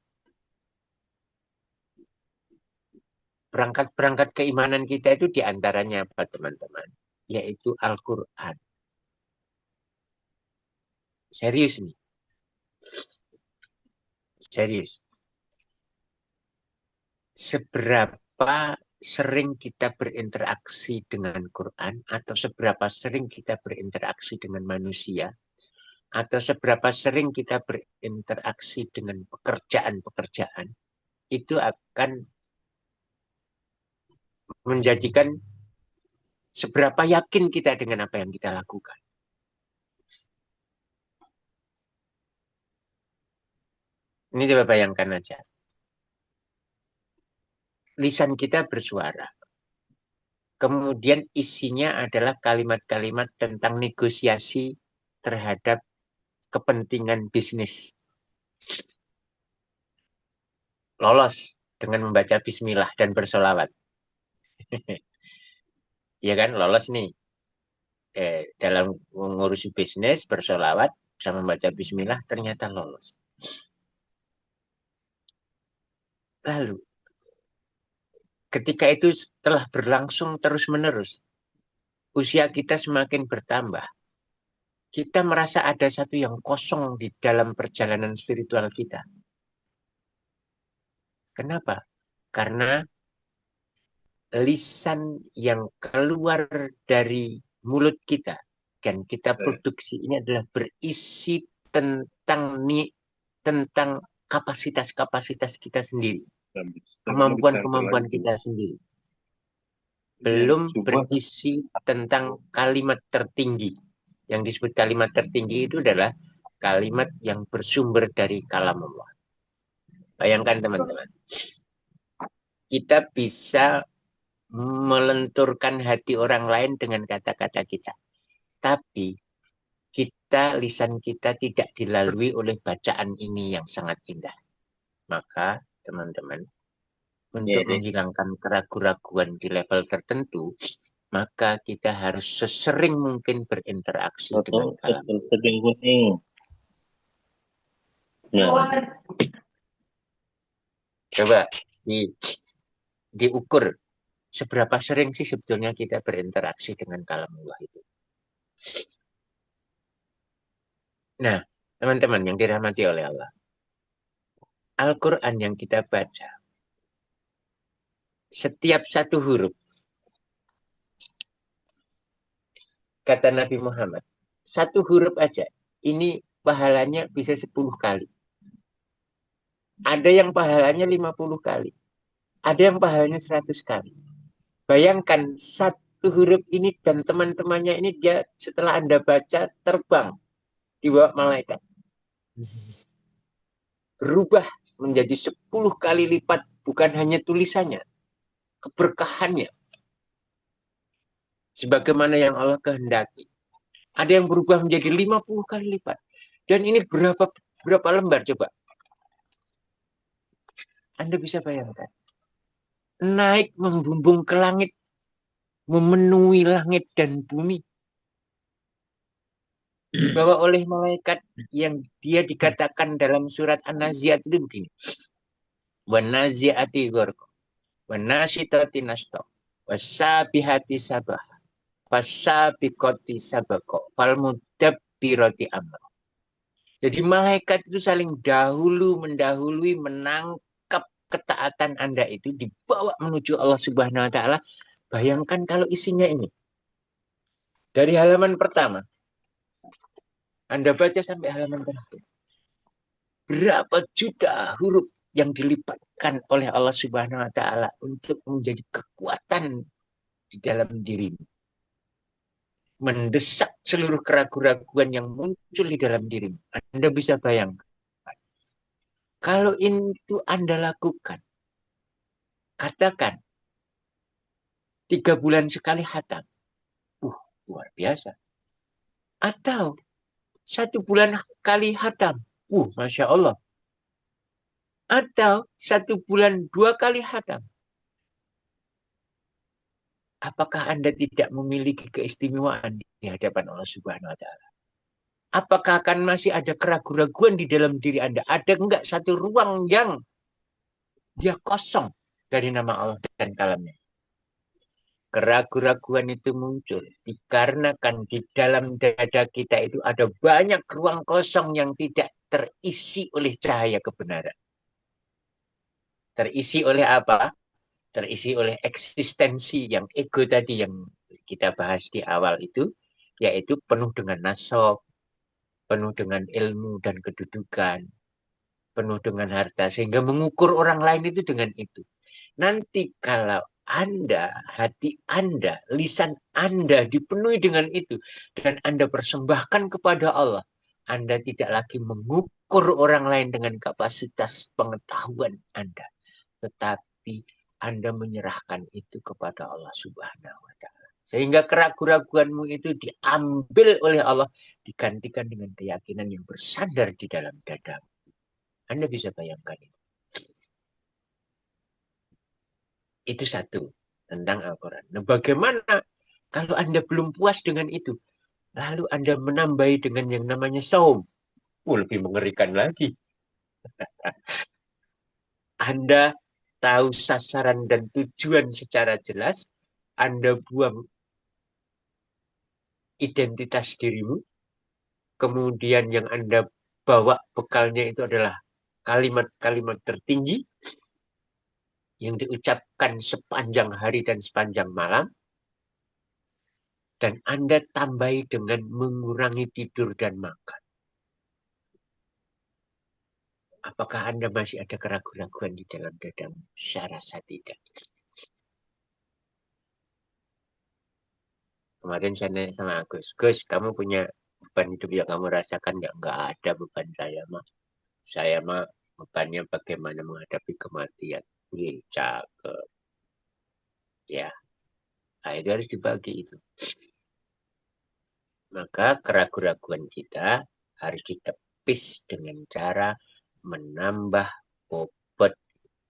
Perangkat-perangkat keimanan kita itu diantaranya apa teman-teman? Yaitu Al-Quran. Serius nih. Serius. Seberapa sering kita berinteraksi dengan Quran atau seberapa sering kita berinteraksi dengan manusia atau seberapa sering kita berinteraksi dengan pekerjaan-pekerjaan itu akan menjadikan seberapa yakin kita dengan apa yang kita lakukan. Ini coba bayangkan aja. Lisan kita bersuara. Kemudian isinya adalah kalimat-kalimat tentang negosiasi terhadap kepentingan bisnis. Lolos dengan membaca bismillah dan bersolawat. Ya kan, lolos nih. Dalam mengurusi bisnis, bersolawat, sama membaca bismillah, ternyata lolos. Lalu, ketika itu telah berlangsung terus-menerus, usia kita semakin bertambah. Kita merasa ada satu yang kosong di dalam perjalanan spiritual kita. Kenapa? Karena lisan yang keluar dari mulut kita dan kita produksi ini adalah berisi tentang kapasitas-kapasitas kita sendiri. Kemampuan-kemampuan kita sendiri. Belum berisi tentang kalimat tertinggi. Yang disebut kalimat tertinggi itu adalah kalimat yang bersumber dari kalam Allah. Bayangkan teman-teman. Kita bisa melenturkan hati orang lain dengan kata-kata kita. Tapi lisan kita tidak dilalui oleh bacaan ini yang sangat indah. Maka teman-teman, untuk menghilangkan keraguan-raguan di level tertentu, maka kita harus sesering mungkin berinteraksi dengan kalam. Coba diukur seberapa sering sih sebetulnya kita berinteraksi dengan kalam Allah itu. Nah, teman-teman yang dirahmati oleh Allah, Al-Quran yang kita baca, setiap satu huruf kata Nabi Muhammad, satu huruf aja, ini pahalanya bisa 10 kali. Ada yang pahalanya 50 kali. Ada yang pahalanya 100 kali. Bayangkan satu huruf ini dan teman-temannya ini dia setelah Anda baca terbang di bawah malaikat. Berubah menjadi 10 kali lipat, bukan hanya tulisannya, keberkahannya. Sebagaimana yang Allah kehendaki. Ada yang berubah menjadi 50 kali lipat. Dan ini berapa lembar coba? Anda bisa bayangkan. Naik membumbung ke langit, memenuhi langit dan bumi. Dibawa oleh malaikat yang dia dikatakan dalam surat An-Nazi'at itu begini. Wan-nazi'ati gharqa, wan-nasitati nashta, was-sabihati sabah, was-sabiqati sabaqa, fal-mudabbirati amra. Jadi malaikat itu saling mendahului, menangkap ketaatan Anda itu dibawa menuju Allah Subhanahu wa taala. Bayangkan kalau isinya ini. Dari halaman pertama Anda baca sampai halaman terakhir. Berapa juta huruf yang dilipatkan oleh Allah Subhanahu wa taala untuk menjadi kekuatan di dalam dirimu. Mendesak seluruh keraguan-keraguan yang muncul di dalam dirimu. Anda bisa bayangkan. Kalau itu Anda lakukan, katakan 3 bulan sekali khatam. Luar biasa. Atau 1 bulan kali khatam. Masya Allah. Atau 1 bulan 2 kali khatam. Apakah Anda tidak memiliki keistimewaan di hadapan Allah Subhanahu wa taala? Apakah akan masih ada keraguan-raguan di dalam diri Anda? Ada enggak satu ruang yang dia kosong dari nama Allah dan kalamnya? Keraguan-raguan itu muncul dikarenakan di dalam dada kita itu ada banyak ruang kosong yang tidak terisi oleh cahaya kebenaran. Terisi oleh apa? Terisi oleh eksistensi yang ego tadi yang kita bahas di awal itu, yaitu penuh dengan nasab, penuh dengan ilmu dan kedudukan, penuh dengan harta, sehingga mengukur orang lain itu dengan itu. Nanti kalau Anda, hati Anda, lisan Anda dipenuhi dengan itu, dan Anda persembahkan kepada Allah, Anda tidak lagi mengukur orang lain dengan kapasitas pengetahuan Anda, tetapi Anda menyerahkan itu kepada Allah Subhanahu wa taala. Sehingga keraguan-raguanmu itu diambil oleh Allah, digantikan dengan keyakinan yang bersandar di dalam dadamu. Anda bisa bayangkan itu. Itu satu tentang Al-Quran. Nah, bagaimana kalau Anda belum puas dengan itu? Lalu Anda menambahi dengan yang namanya saum. Lebih mengerikan lagi. Anda tahu sasaran dan tujuan secara jelas, Anda buang identitas dirimu, kemudian yang Anda bawa bekalnya itu adalah kalimat-kalimat tertinggi yang diucapkan sepanjang hari dan sepanjang malam, dan Anda tambahi dengan mengurangi tidur dan makan. Apakah Anda masih ada keraguan-raguan di dalam dadamu? Saya rasa tidak. Kemarin saya nanya sama Gus, kamu punya beban hidup yang kamu rasakan? Nggak ada beban saya, mah. Saya mah bebannya bagaimana menghadapi kematian. Cakep. Ya, itu harus dibagi itu. Maka keraguan-raguan kita harus ditepis dengan cara menambah bobot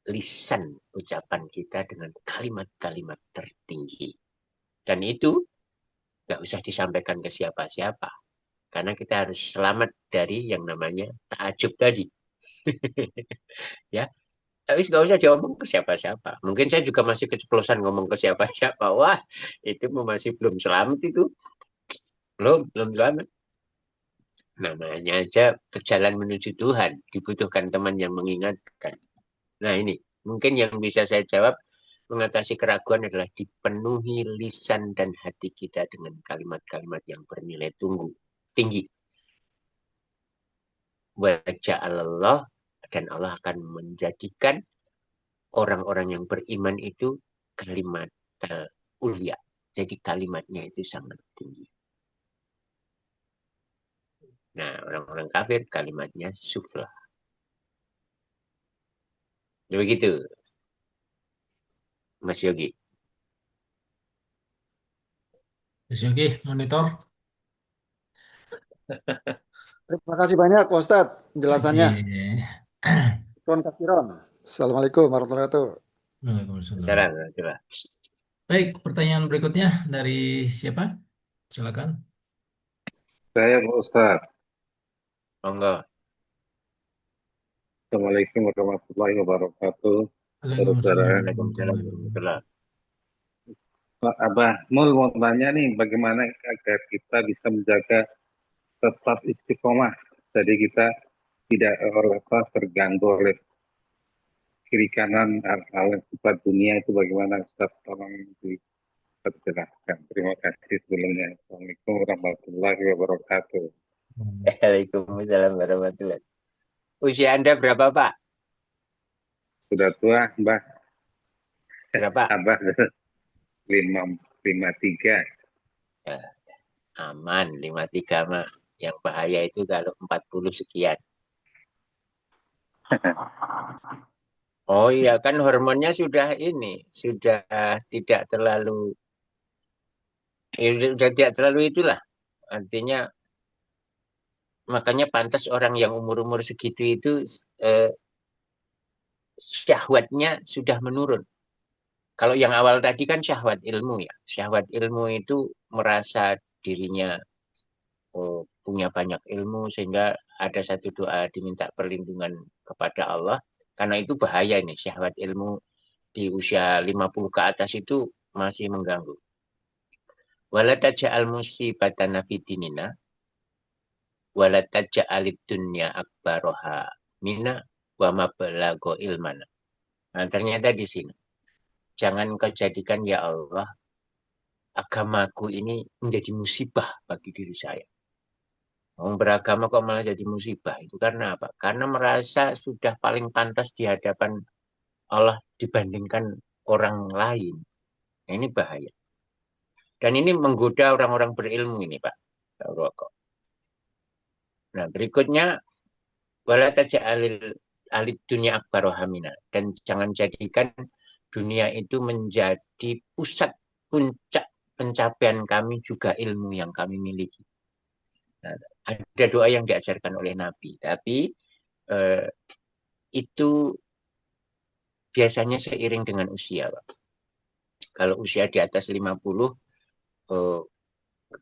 lisan ucapan kita dengan kalimat-kalimat tertinggi. Dan itu nggak usah disampaikan ke siapa-siapa. Karena kita harus selamat dari yang namanya ta'ajub tadi. Ya, tapi nggak usah diomong ke siapa-siapa. Mungkin saya juga masih keceplosan ngomong ke siapa-siapa. Wah, itu masih belum selamat itu. Belum selamat. Namanya aja berjalan menuju Tuhan. Dibutuhkan teman yang mengingatkan. Nah ini, mungkin yang bisa saya jawab, mengatasi keraguan adalah dipenuhi lisan dan hati kita dengan kalimat-kalimat yang bernilai tinggi. Wajah Allah, dan Allah akan menjadikan orang-orang yang beriman itu kalimat ulia. Jadi kalimatnya itu sangat tinggi. Nah, orang-orang kafir kalimatnya sufla. Begitu, Mas Yogi. Mas Yogi, monitor. Terima kasih banyak Pak Ustadz penjelasannya. Iya. Ron Kasiron. Assalamualaikum warahmatullahi wabarakatuh. Waalaikumsalam. Assalamualaikum. Baik, pertanyaan berikutnya dari siapa? Silakan. Saya Pak Ustaz. Monggo. Assalamualaikum warahmatullahi wabarakatuh. Saudara. Waalaikumsalam warahmatullahi. Pak Abah, mau tanya nih, bagaimana agar kita bisa menjaga tetap istiqomah, jadi kita tidak terganggu oleh kiri kanan hal-hal yang sifat dunia itu bagaimana Ustaz, tolong dijelaskan. Terima kasih sebelumnya. Assalamualaikum warahmatullahi wabarakatuh. Waalaikumsalam warahmatullahi. Usia Anda berapa, Pak? Sudah tua, Mbah? Berapa? Abah 53. Ya, aman 53 mah. Yang bahaya itu kalau 40 sekian. Oh iya, kan hormonnya sudah tidak terlalu, sudah tidak terlalu itulah. Artinya, makanya pantas orang yang umur-umur segitu itu syahwatnya sudah menurun. Kalau yang awal tadi kan syahwat ilmu ya. Syahwat ilmu itu merasa dirinya punya banyak ilmu sehingga ada satu doa diminta perlindungan kepada Allah. Karena itu bahaya ini, syahwat ilmu di usia 50 ke atas itu masih mengganggu. Wala taj'al musibatana fi dinina wala taj'alid dunya akbaroha mina wa mablagha ilmana. Nah, ternyata di sini. Jangan kau jadikan ya Allah agamaku ini menjadi musibah bagi diri saya. Orang beragama kok malah jadi musibah. Itu karena apa? Karena merasa sudah paling pantas di hadapan Allah dibandingkan orang lain. Nah, ini bahaya. Dan ini menggoda orang-orang berilmu ini, Pak. Rokok. Nah, berikutnya wala alid dunia akbarohamina. Dan jangan jadikan dunia itu menjadi pusat puncak pencapaian kami juga ilmu yang kami miliki. Nah, ada doa yang diajarkan oleh Nabi, tapi itu biasanya seiring dengan usia, Pak. Kalau usia di atas 50,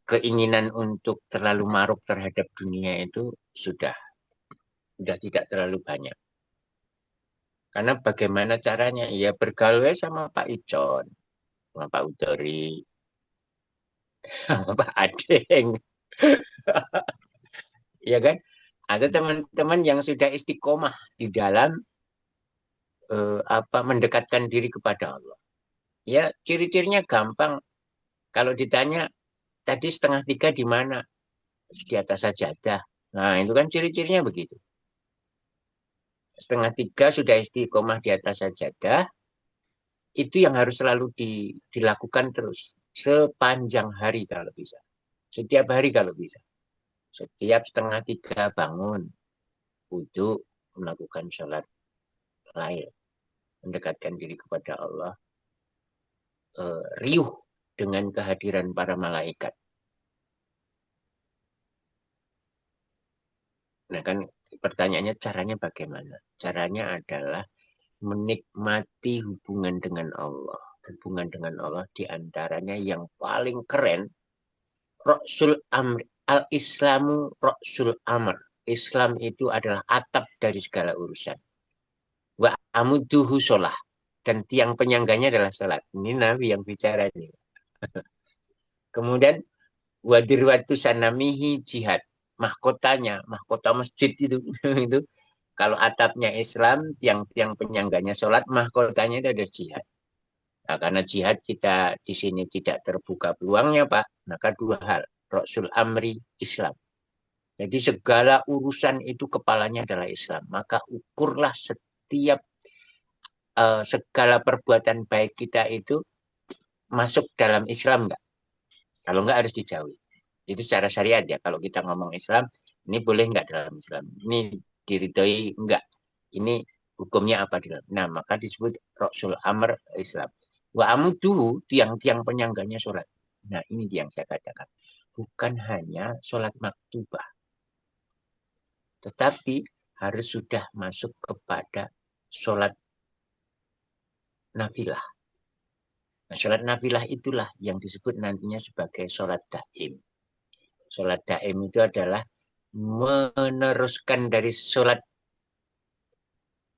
keinginan untuk terlalu maruk terhadap dunia itu sudah tidak terlalu banyak. Karena bagaimana caranya? Ya bergaul sama Pak Icon, sama Pak Utori, sama Pak Adeng. Ya kan? Ada teman-teman yang sudah istiqomah di dalam mendekatkan diri kepada Allah. Ya, ciri-cirinya gampang. Kalau ditanya, tadi 2:30 di mana? Di atas sajadah. Nah, itu kan ciri-cirinya begitu. 2:30 sudah istiqomah di atas sajadah. Itu yang harus selalu dilakukan terus. Sepanjang hari kalau bisa. Setiap hari kalau bisa. Setiap 2:30 bangun. Wudhu, melakukan sholat lail. Mendekatkan diri kepada Allah. Riuh dengan kehadiran para malaikat. Nah kan pertanyaannya caranya bagaimana? Caranya adalah menikmati hubungan dengan Allah. Hubungan dengan Allah diantaranya yang paling keren. Roksul amr. Al-Islamu roksul amr. Islam itu adalah atap dari segala urusan. Wa amuduhu sholah. Dan tiang penyangganya adalah sholat. Ini Nabi yang bicara ini. Kemudian wadirwatu sanamihi jihad. Mahkota masjid itu. Itu kalau atapnya Islam, tiang-tiang penyangganya sholat, mahkotanya itu ada jihad. Nah, karena jihad kita di sini tidak terbuka peluangnya, Pak, maka dua hal. Rasul Amri Islam. Jadi segala urusan itu kepalanya adalah Islam. Maka ukurlah setiap segala perbuatan baik kita itu masuk dalam Islam enggak? Kalau enggak harus dijauhi. Itu secara syariat ya. Kalau kita ngomong Islam, ini boleh enggak dalam Islam? Ini diridhoi enggak? Ini hukumnya apa dalam? Nah, maka disebut Rasul Amr Islam. Wa amuduhu, tiang-tiang penyangganya sholat. Nah, ini yang saya katakan. Bukan hanya sholat maktubah. Tetapi harus sudah masuk kepada sholat nafilah. Nah, sholat nafilah itulah yang disebut nantinya sebagai sholat daim. Sholat daim itu adalah meneruskan dari sholat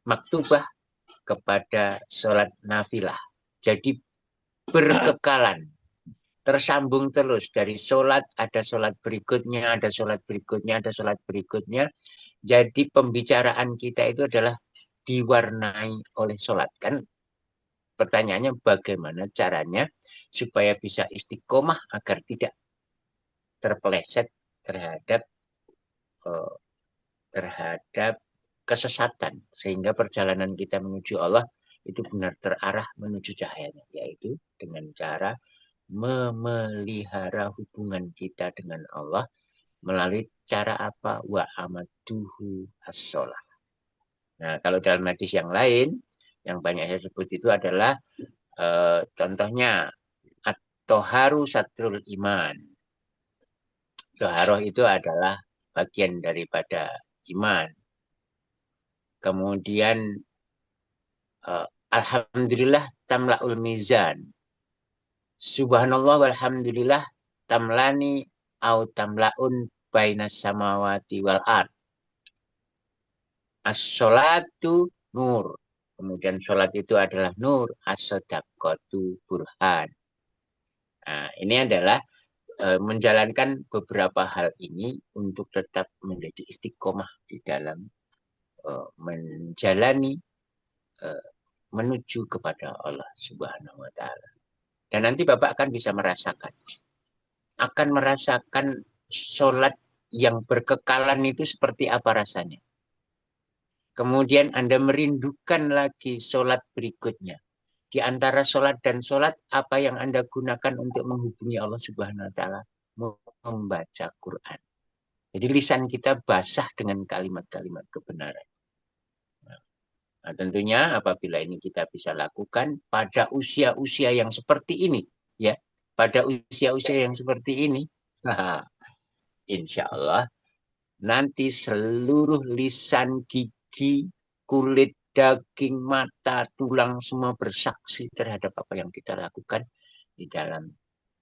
maktubah kepada sholat nafilah. Jadi berkekalan, tersambung terus dari sholat, ada sholat berikutnya, ada sholat berikutnya, ada sholat berikutnya. Jadi pembicaraan kita itu adalah diwarnai oleh sholat. Kan pertanyaannya bagaimana caranya supaya bisa istiqomah agar tidak terpeleset terhadap kesesatan, sehingga perjalanan kita menuju Allah itu benar terarah menuju cahayanya, yaitu dengan cara memelihara hubungan kita dengan Allah melalui cara apa? Wa amaduhu as-sholah. Nah, kalau dalam hadis yang lain yang banyak saya sebut itu adalah contohnya at-toharu satrul iman. Toharoh itu adalah bagian daripada iman. Kemudian alhamdulillah tamlaul mizan. Subhanallah walhamdulillah tamlani au tamlaun bainas samawati wal ard. As-sholatu nur. Kemudian sholat itu adalah nur. As-sodaqatu burhan. Nah, ini adalah menjalankan beberapa hal ini untuk tetap menjadi istiqomah di dalam menjalani menuju kepada Allah Subhanahu wa Ta'ala. Dan nanti Bapak akan bisa merasakan, sholat yang berkekalan itu seperti apa rasanya. Kemudian Anda merindukan lagi sholat berikutnya. Di antara sholat dan sholat, apa yang Anda gunakan untuk menghubungi Allah Subhanahu wa Ta'ala? Membaca Quran. Jadi lisan kita basah dengan kalimat-kalimat kebenaran. Nah, tentunya apabila ini kita bisa lakukan pada usia-usia yang seperti ini, ya, pada usia-usia yang seperti ini, insya Allah nanti seluruh lisan, gigi, kulit, daging, mata, tulang semua bersaksi terhadap apa yang kita lakukan di dalam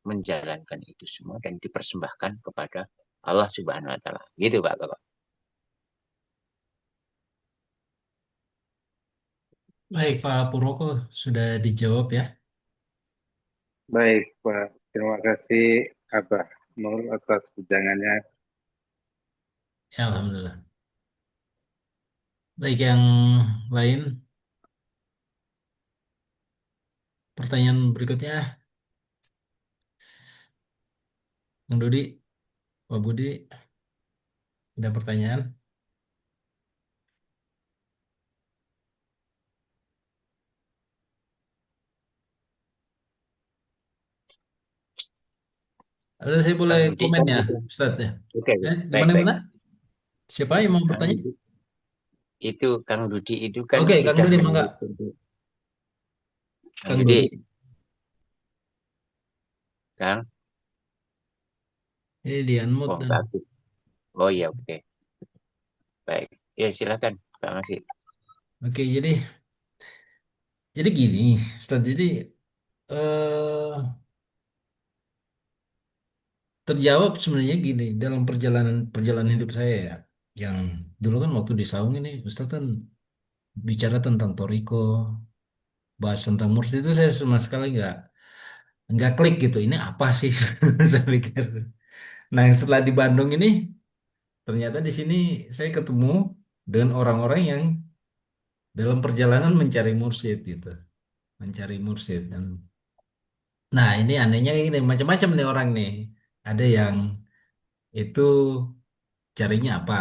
menjalankan itu semua dan dipersembahkan kepada Allah Subhanahu wa Ta'ala. Gitu Pak Bapak. Baik, Pak Purwoko sudah dijawab ya. Baik, Pak. Terima kasih Abah Nur atas ujangannya. Ya, alhamdulillah. Baik, yang lain. Pertanyaan berikutnya, Bang Dodi, Pak Budi, ada pertanyaan? Ada saya boleh Kang Budi, komen ya, Ustaz ya? Oke, Di baik. mana-mana? Siapa yang mau Kang bertanya? Budi, itu Kang Dudi itu kan Oke, Kang sudah Dodi, mangga. Kang Kang Dudi, Dodi. Kang. Ini di unmute Oh, dan. bagus. Oh iya, oke. Baik. Ya, silakan, Pak Masih. Oke, jadi gini, Ustaz. Jadi eh, terjawab sebenarnya gini dalam perjalanan hidup saya ya. Yang dulu kan waktu di Saung ini, Ustaz kan bicara tentang Toriko, bahas tentang mursyid itu saya sama sekali nggak klik gitu. Ini apa sih? Saya pikir. Nah, setelah di Bandung ini, ternyata di sini saya ketemu dengan orang-orang yang dalam perjalanan mencari mursyid gitu. mencari mursyid. Nah, ini anehnya ini macam-macam nih orang nih. Ada yang itu carinya apa?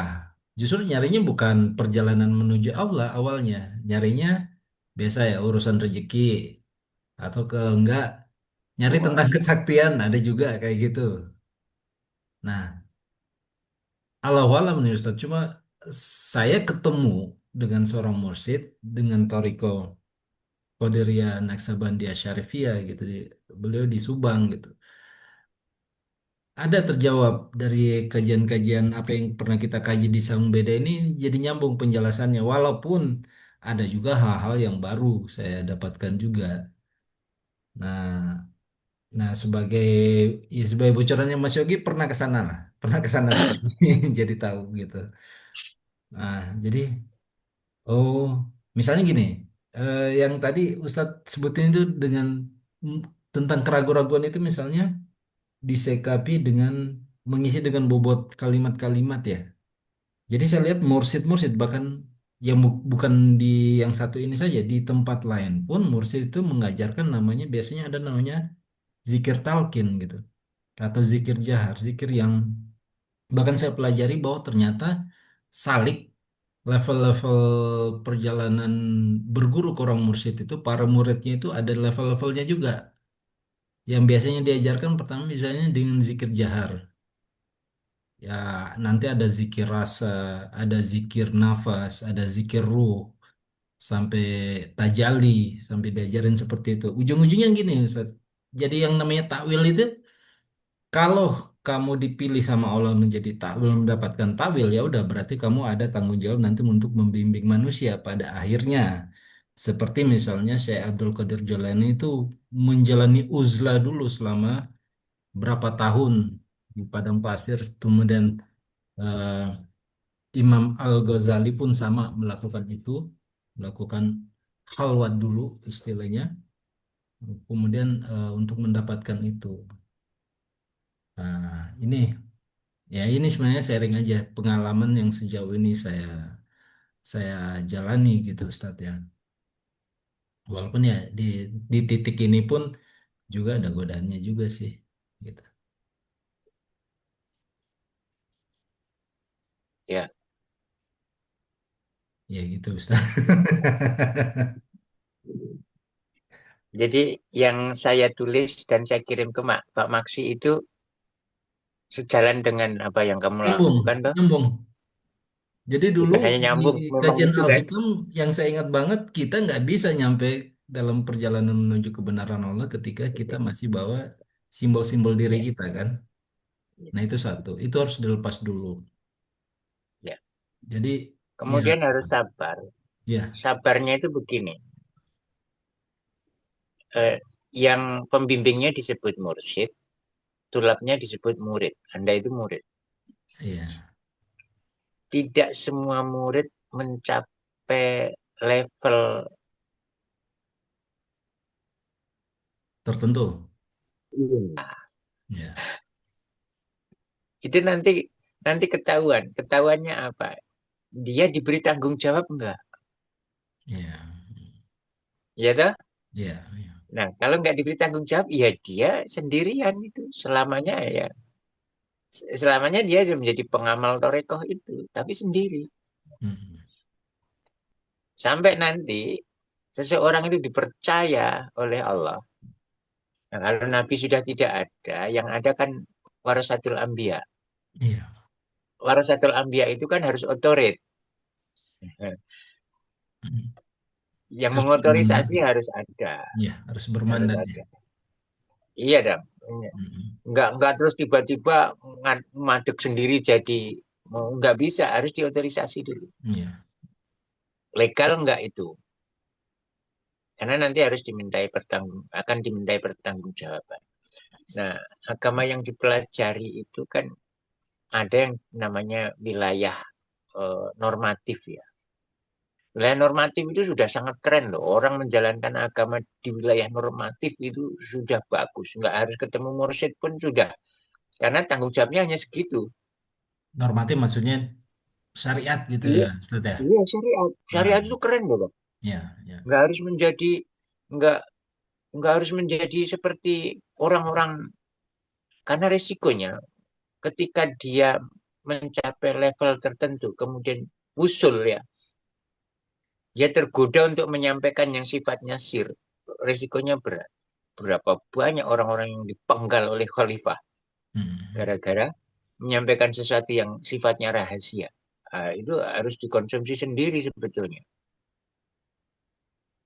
Justru nyarinya bukan perjalanan menuju Allah awalnya. Nyarinya biasa ya urusan rezeki atau kalau enggak nyari tentang Puas. kesaktian ada juga kayak gitu. Nah, Allah alam nih Ustaz. Cuma saya ketemu dengan seorang mursyid dengan Toriko Qadiriyah Naksabandia Syarifiyah gitu. Beliau di Subang gitu. Ada terjawab dari kajian-kajian apa yang pernah kita kaji di Saung Beda ini jadi nyambung penjelasannya walaupun ada juga hal-hal yang baru saya dapatkan juga. Nah, nah sebagai bocorannya Mas Yogi pernah ke sana lah, pernah ke sana sekali jadi tahu gitu. Nah, jadi oh misalnya gini, yang tadi Ustadz sebutin itu dengan mm, tentang keraguan-keraguan itu misalnya disekapi dengan mengisi dengan bobot kalimat-kalimat ya. Jadi saya lihat mursid-mursid bahkan yang bukan di yang satu ini saja di tempat lain pun mursid itu mengajarkan namanya biasanya ada namanya zikir talqin gitu atau zikir jahar, zikir yang bahkan saya pelajari bahwa ternyata salik level-level perjalanan berguru ke orang mursyid itu para muridnya itu ada level-levelnya juga. Yang biasanya diajarkan pertama misalnya dengan zikir jahar. Ya, nanti ada zikir rasa, ada zikir nafas, ada zikir ruh, sampai tajali, sampai diajarin seperti itu. Ujung-ujungnya gini, Ustaz. Jadi yang namanya takwil itu, kalau kamu dipilih sama Allah menjadi takwil, mendapatkan takwil, ya udah berarti kamu ada tanggung jawab nanti untuk membimbing manusia pada akhirnya. Seperti misalnya Syekh Abdul Qadir Jailani itu menjalani uzlah dulu selama berapa tahun di padang pasir, kemudian eh, Imam Al-Ghazali pun sama melakukan itu, melakukan khalwat dulu istilahnya, kemudian untuk mendapatkan itu. Nah, ini sebenarnya sharing aja pengalaman yang sejauh ini saya jalani gitu Ustadz ya. Walaupun ya di titik ini pun juga ada godaannya juga sih gitu. Ya, Ya gitu Ustadz. jadi yang saya tulis dan saya kirim ke Pak Maksi itu sejalan dengan apa yang kamu Nyambung, lakukan, toh? nyambung. Jadi dulu Bukan hanya di nyambung, memang kajian itu kan. Al-Hikam yang saya ingat banget kita nggak bisa nyampe dalam perjalanan menuju kebenaran Allah ketika kita masih bawa simbol-simbol diri Ya, kita kan. Nah itu satu, itu harus dilepas dulu. ya. Jadi ya, Kemudian harus sabar. ya, Sabarnya itu begini, eh, yang pembimbingnya disebut mursyid, tulapnya disebut murid. Anda itu murid. ya, Tidak semua murid mencapai level. tertentu. Nah, Ya, itu nanti nanti ketahuan. Ketahuannya apa? Dia diberi tanggung jawab enggak? ya, Ya toh? ya, ya. Nah, kalau nggak diberi tanggung jawab, ya dia sendirian itu selamanya ya. Selamanya dia menjadi pengamal torekoh itu, tapi sendiri. Hmm, Sampai nanti seseorang itu dipercaya oleh Allah. Nah, kalau Nabi sudah tidak ada, yang ada kan warasatul ambia. iya, Warasatul ambia itu kan harus otorit. hmm. Yang Harus bermandat. mengotorisasi harus ada, Ya, harus harus bermandat ya. ada. Iya dong. Hmm, Enggak terus tiba-tiba ngadeg sendiri jadi enggak bisa, harus diotorisasi dulu. iya, Legal enggak itu? Karena nanti harus akan dimintai pertanggungjawaban. Nah, agama yang dipelajari itu kan ada yang namanya wilayah normatif ya. Wilayah normatif itu sudah sangat keren loh. Orang menjalankan agama di wilayah normatif itu sudah bagus. Nggak harus ketemu mursyid pun sudah. Karena tanggung jawabnya hanya segitu. normatif maksudnya syariat gitu ya, Iya, Ustaz ya. iya syariat. Syariat Ah, itu keren loh, Bang. ya, ya. Nggak harus menjadi Enggak, enggak harus menjadi seperti orang-orang, karena resikonya ketika dia mencapai level tertentu, kemudian usul ya, dia tergoda untuk menyampaikan yang sifatnya sir, resikonya berat. Berapa banyak orang-orang yang dipenggal oleh khalifah Hmm. gara-gara menyampaikan sesuatu yang sifatnya rahasia. Itu harus dikonsumsi sendiri sebetulnya.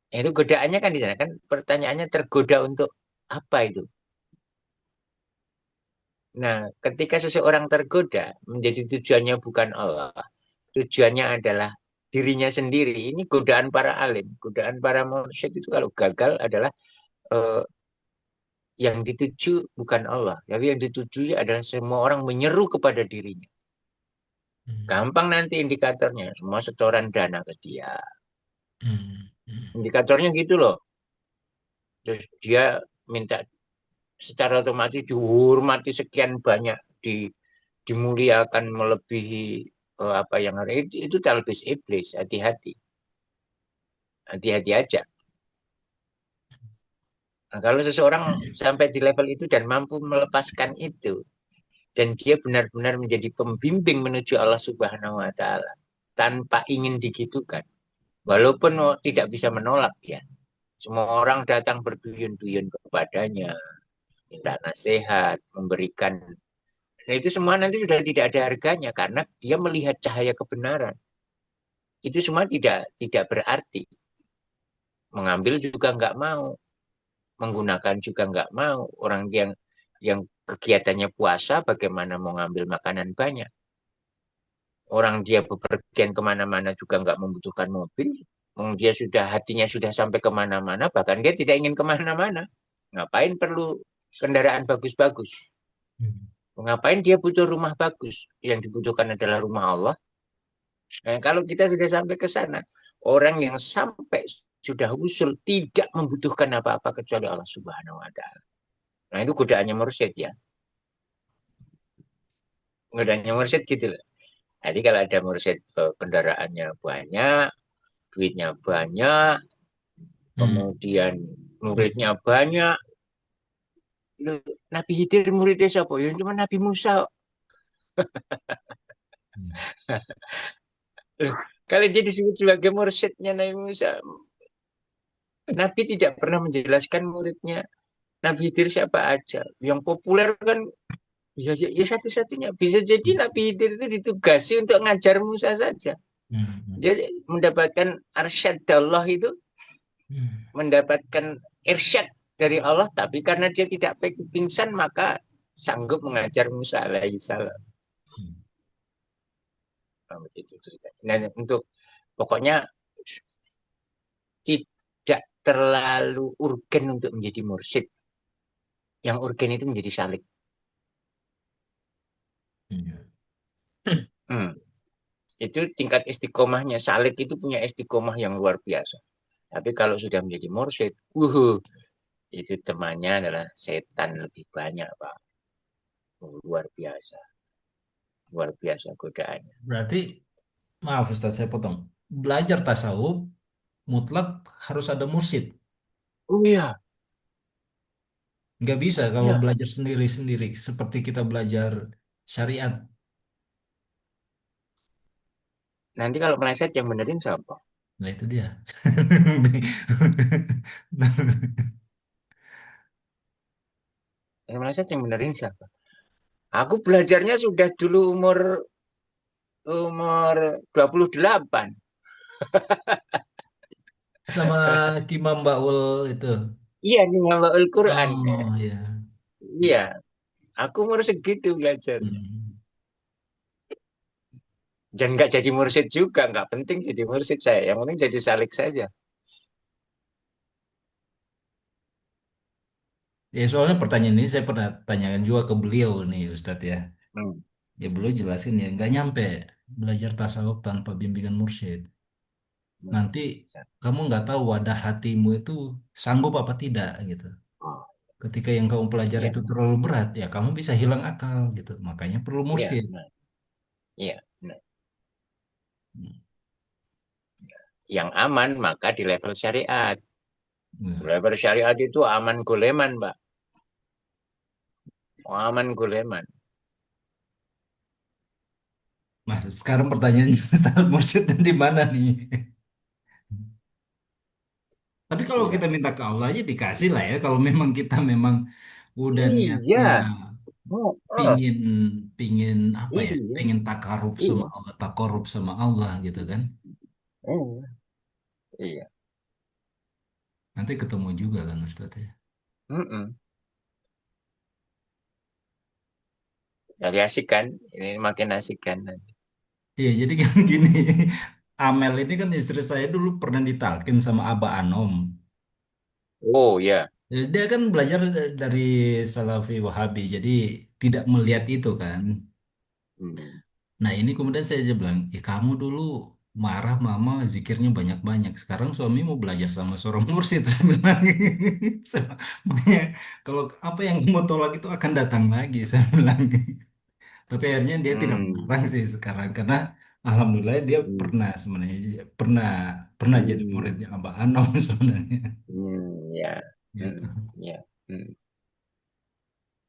Itu godaannya kan di sana kan, pertanyaannya tergoda untuk apa itu? Nah, ketika seseorang tergoda menjadi tujuannya bukan Allah, tujuannya adalah dirinya sendiri. Ini godaan para alim, godaan para mursyid itu kalau gagal adalah eh, yang dituju bukan Allah, tapi yang dituju adalah semua orang menyeru kepada dirinya. Hmm. Gampang nanti indikatornya, semua setoran dana ke dia. Hmm. Hmm. Indikatornya gitu loh. Terus dia minta secara otomatis dihormati sekian banyak, dimuliakan melebihi apa yang ada. Itu talbis iblis, hati-hati. Hati-hati aja. Nah, kalau seseorang sampai di level itu dan mampu melepaskan itu, dan dia benar-benar menjadi pembimbing menuju Allah Subhanahu wa Ta'ala tanpa ingin digitukan, walaupun tidak bisa menolak ya. Semua orang datang berduyun-duyun kepadanya, minta nasihat, memberikan. Nah, itu semua nanti sudah tidak ada harganya karena dia melihat cahaya kebenaran. Itu semua tidak berarti. Mengambil juga nggak mau, menggunakan juga nggak mau. Orang yang kegiatannya puasa, bagaimana mau ngambil makanan banyak? Orang dia bepergian kemana-mana juga nggak membutuhkan mobil. Dia sudah hatinya sudah sampai kemana-mana, bahkan dia tidak ingin kemana-mana. Ngapain perlu kendaraan bagus-bagus? Hmm. Ngapain dia butuh rumah bagus? Yang dibutuhkan adalah rumah Allah. Nah, kalau kita sudah sampai ke sana, orang yang sampai sudah usul tidak membutuhkan apa-apa kecuali Allah Subhanahu wa Ta'ala. Nah, itu godaannya mursyid ya. Godaannya mursyid gitu loh. Jadi kalau ada mursyid kendaraannya banyak, duitnya banyak, Hmm. kemudian muridnya banyak. Nabi Khidir muridnya siapa? Ya cuma Nabi Musa. Hmm. Kalau dia disebut sebagai mursyidnya Nabi Musa, Nabi tidak pernah menjelaskan muridnya Nabi Khidir siapa aja. Yang populer kan ya satu-satunya. Bisa jadi Nabi Khidir itu ditugasi untuk ngajar Musa saja. Hmm. Dia mendapatkan arsyad Allah itu, Hmm. mendapatkan irsyad dari Allah, tapi karena dia tidak pingsan maka sanggup mengajar Musa alaihissalam. Hmm. Nah, begitu ceritanya. Nah, untuk pokoknya tidak terlalu urgen untuk menjadi mursyid. Yang urgen itu menjadi salik. Hmm. Hmm. Itu tingkat istiqomahnya. Salik itu punya istiqomah yang luar biasa. Tapi kalau sudah menjadi mursyid, itu temannya adalah setan lebih banyak, Pak. Luar biasa. Luar biasa godaannya. Berarti, maaf Ustaz, saya potong. Belajar tasawuf mutlak harus ada mursyid. Oh iya, Nggak bisa kalau iya. belajar sendiri-sendiri seperti kita belajar syariat. Nanti kalau meleset yang benerin siapa? Nah itu dia. Yang meleset yang benerin siapa? Aku belajarnya sudah dulu umur umur 28. Sama Kimam Baul itu. Iya, nih Al Quran. Oh ya. Iya, aku umur segitu belajarnya. Hmm. Dan nggak jadi mursyid juga, nggak penting jadi mursyid saya. Yang penting jadi salik saja. Ya soalnya pertanyaan ini saya pernah tanyakan juga ke beliau nih Ustadz ya. Hmm. Ya beliau jelasin ya nggak nyampe belajar tasawuf tanpa bimbingan mursyid. Hmm. Nanti kamu nggak tahu wadah hatimu itu sanggup apa tidak gitu. Oh, Ketika yang kamu pelajari iya, itu terlalu berat ya kamu bisa hilang akal gitu. Makanya perlu iya, mursyid. nah, iya, nah. Hmm. Yang aman maka di level syariat. Nah, Mulai bersyariat itu aman goleman, Pak. Aman goleman. Mas, sekarang pertanyaannya Ustaz mursyidnya di mana nih? Tapi kalau Iya. kita minta ke Allah aja dikasih lah ya. Kalau memang kita memang udah niatnya Iya. Oh, oh. pingin pingin apa ya? Iya. Pingin takarub sama Iya. Allah, takarub sama Allah gitu kan? Iya. Iya. Nanti ketemu juga kan Ustaz ya. Mm-mm. Jadi asik kan? Ini makin asik kan? Iya, jadi kan gini. Amel ini kan istri saya dulu pernah ditalkin sama Abah Anom. Oh ya. Dia kan belajar dari Salafi Wahabi, jadi tidak melihat itu kan. Hmm. Nah ini kemudian saya aja bilang, ya kamu dulu marah mama zikirnya banyak-banyak. Sekarang suami mau belajar sama seorang mursyid. Saya bilang, makanya kalau apa yang kamu tolak itu akan datang lagi. Saya bilang. Tapi akhirnya dia tidak Hmm. melarang sih sekarang karena alhamdulillah dia Hmm. pernah sebenarnya pernah pernah jadi Hmm. muridnya Abah Anom sebenarnya. Ya. Gitu. Hmm. Ya. Hmm.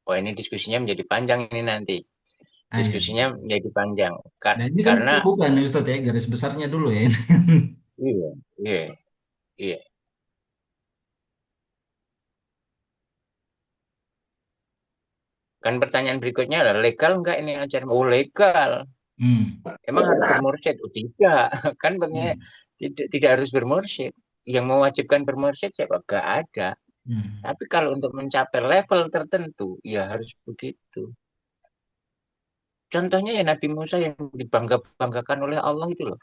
Oh, ini diskusinya menjadi panjang ini nanti. Ah, iya. Diskusinya menjadi panjang. Nah ini kan Karena bukan ya Ustadz ya garis besarnya dulu ya. iya, iya, iya. Kan pertanyaan berikutnya adalah legal nggak ini ajaran? Oh, legal. Hmm. Emang harus bermursyid? Oh, tidak. Kan sebenarnya Hmm. tidak harus bermursyid. Yang mewajibkan bermursyid siapa? Gak ada. Hmm. Tapi kalau untuk mencapai level tertentu, ya harus begitu. Contohnya ya Nabi Musa yang dibangga-banggakan oleh Allah itu loh.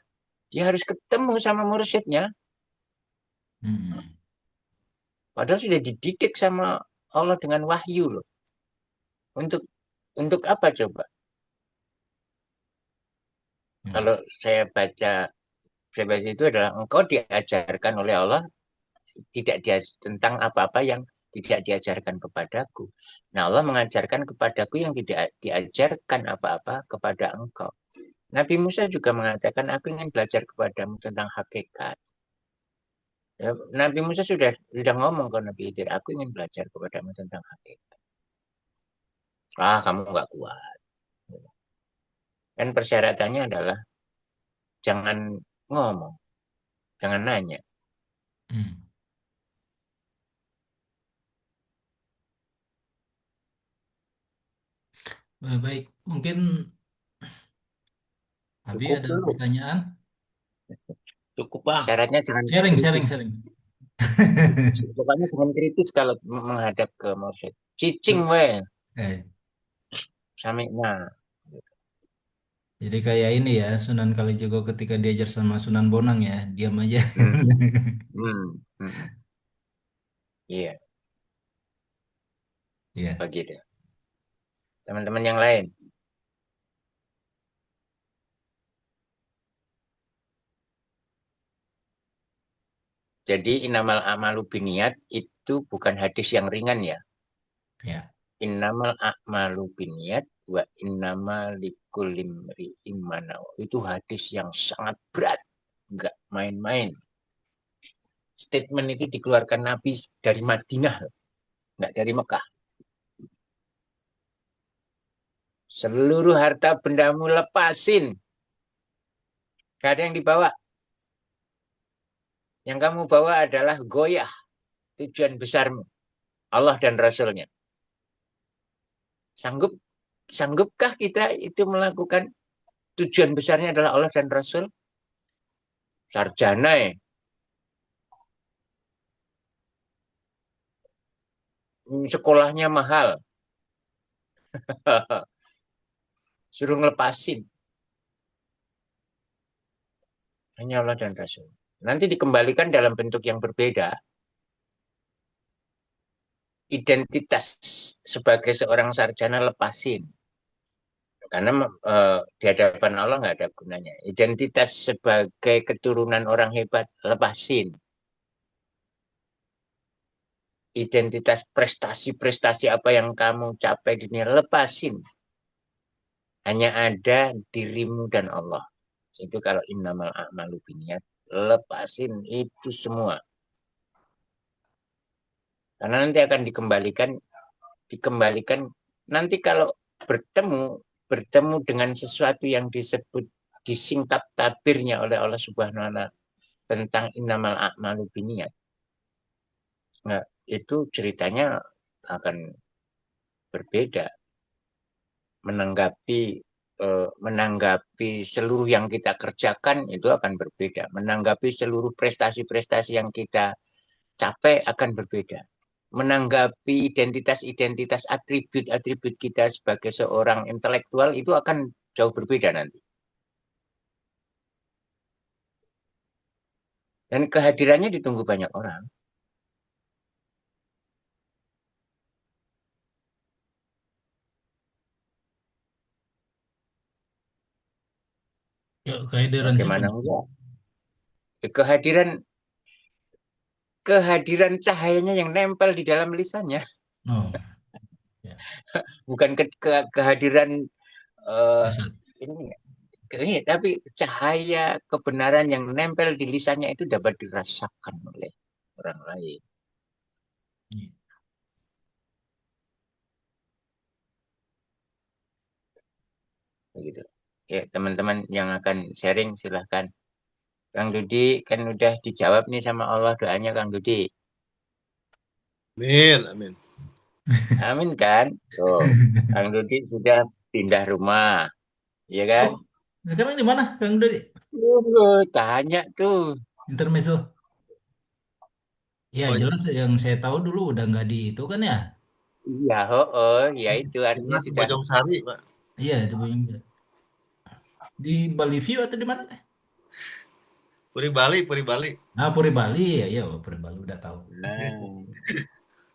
Dia harus ketemu sama mursyidnya. Hmm. Padahal sudah dididik sama Allah dengan wahyu loh. Untuk apa coba? Hmm. Kalau saya baca itu adalah engkau diajarkan oleh Allah tentang apa-apa yang tidak diajarkan kepadaku. Nah, Allah mengajarkan kepadaku yang tidak diajarkan apa-apa kepada engkau. Nabi Musa juga mengatakan, aku ingin belajar kepadamu tentang hakikat. Ya, Nabi Musa sudah ngomong ke Nabi Khidir, aku ingin belajar kepadamu tentang hakikat. Ah, kamu nggak kuat. Dan persyaratannya adalah jangan ngomong, jangan nanya. Hmm. Baik, mungkin Abi Cukup ada dulu. pertanyaan? Cukup Bang. Syaratnya jangan Sharing, sharing, kritis. sharing. Pokoknya jangan kritis kalau menghadap ke Mursyid. Cicing we, Eh, samikna. jadi kayak ini ya, Sunan Kalijogo ketika diajar sama Sunan Bonang ya, diam aja. Hmm, hmm, hmm. Iya, Iya. begitu. Teman-teman yang lain. Jadi innamal a'malu binniyat itu bukan hadis yang ringan ya. Ya. Innamal a'malu binniyat wa innamal likulli imri'in ma nawa. Itu hadis yang sangat berat, enggak main-main. Statement itu dikeluarkan Nabi dari Madinah, enggak dari Mekah. Seluruh harta bendamu lepasin. Gak ada yang dibawa. Yang kamu bawa adalah goyah, tujuan besarmu. Allah dan Rasulnya. Sanggupkah kita itu melakukan tujuan besarnya adalah Allah dan Rasul? Sarjana ya. Sekolahnya mahal. Suruh ngelepasin. Hanya Allah dan Rasul. Nanti dikembalikan dalam bentuk yang berbeda. Identitas sebagai seorang sarjana lepasin. Karena di hadapan Allah nggak ada gunanya. Identitas sebagai keturunan orang hebat lepasin. Identitas prestasi-prestasi apa yang kamu capai di dunia lepasin. Hanya ada dirimu dan Allah. Itu kalau innamal a'malu binniyat, lepasin itu semua. Karena nanti akan dikembalikan nanti kalau bertemu dengan sesuatu yang disebut disingkap tabirnya oleh Allah Subhanahu wa taala tentang innamal a'malu binniyat. Nah, itu ceritanya akan berbeda, menanggapi menanggapi seluruh yang kita kerjakan itu akan berbeda, menanggapi seluruh prestasi-prestasi yang kita capai akan berbeda, menanggapi identitas-identitas atribut-atribut kita sebagai seorang intelektual itu akan jauh berbeda nanti. Dan kehadirannya ditunggu banyak orang. Ya, kehadiran siapa Bagaimana nih? enggak? Kehadiran cahayanya yang nempel di dalam lisannya, Oh, ya. bukan kehadiran eh, Jasad. ini, tapi cahaya kebenaran yang nempel di lisannya itu dapat dirasakan oleh orang lain. Iya. Begitu. Ya, teman-teman yang akan sharing silahkan. Kang Dudi kan udah dijawab nih sama Allah doanya Kang Dudi. Amin, amin. Amin kan? Tuh, Kang Dudi sudah pindah rumah, ya kan? Oh, sekarang di mana, Kang Dodi? Tanya tuh. Intermezzo. Ya, Oh, jelas yang saya tahu dulu udah nggak di itu kan ya? Iya, oh, ya itu artinya jelas di sudah. Bojong Sari, Pak. Iya, di Bali View atau di mana teh? Puri Bali, Puri Bali. Ah, Puri Bali ya, iya Puri Bali udah tahu. Nah,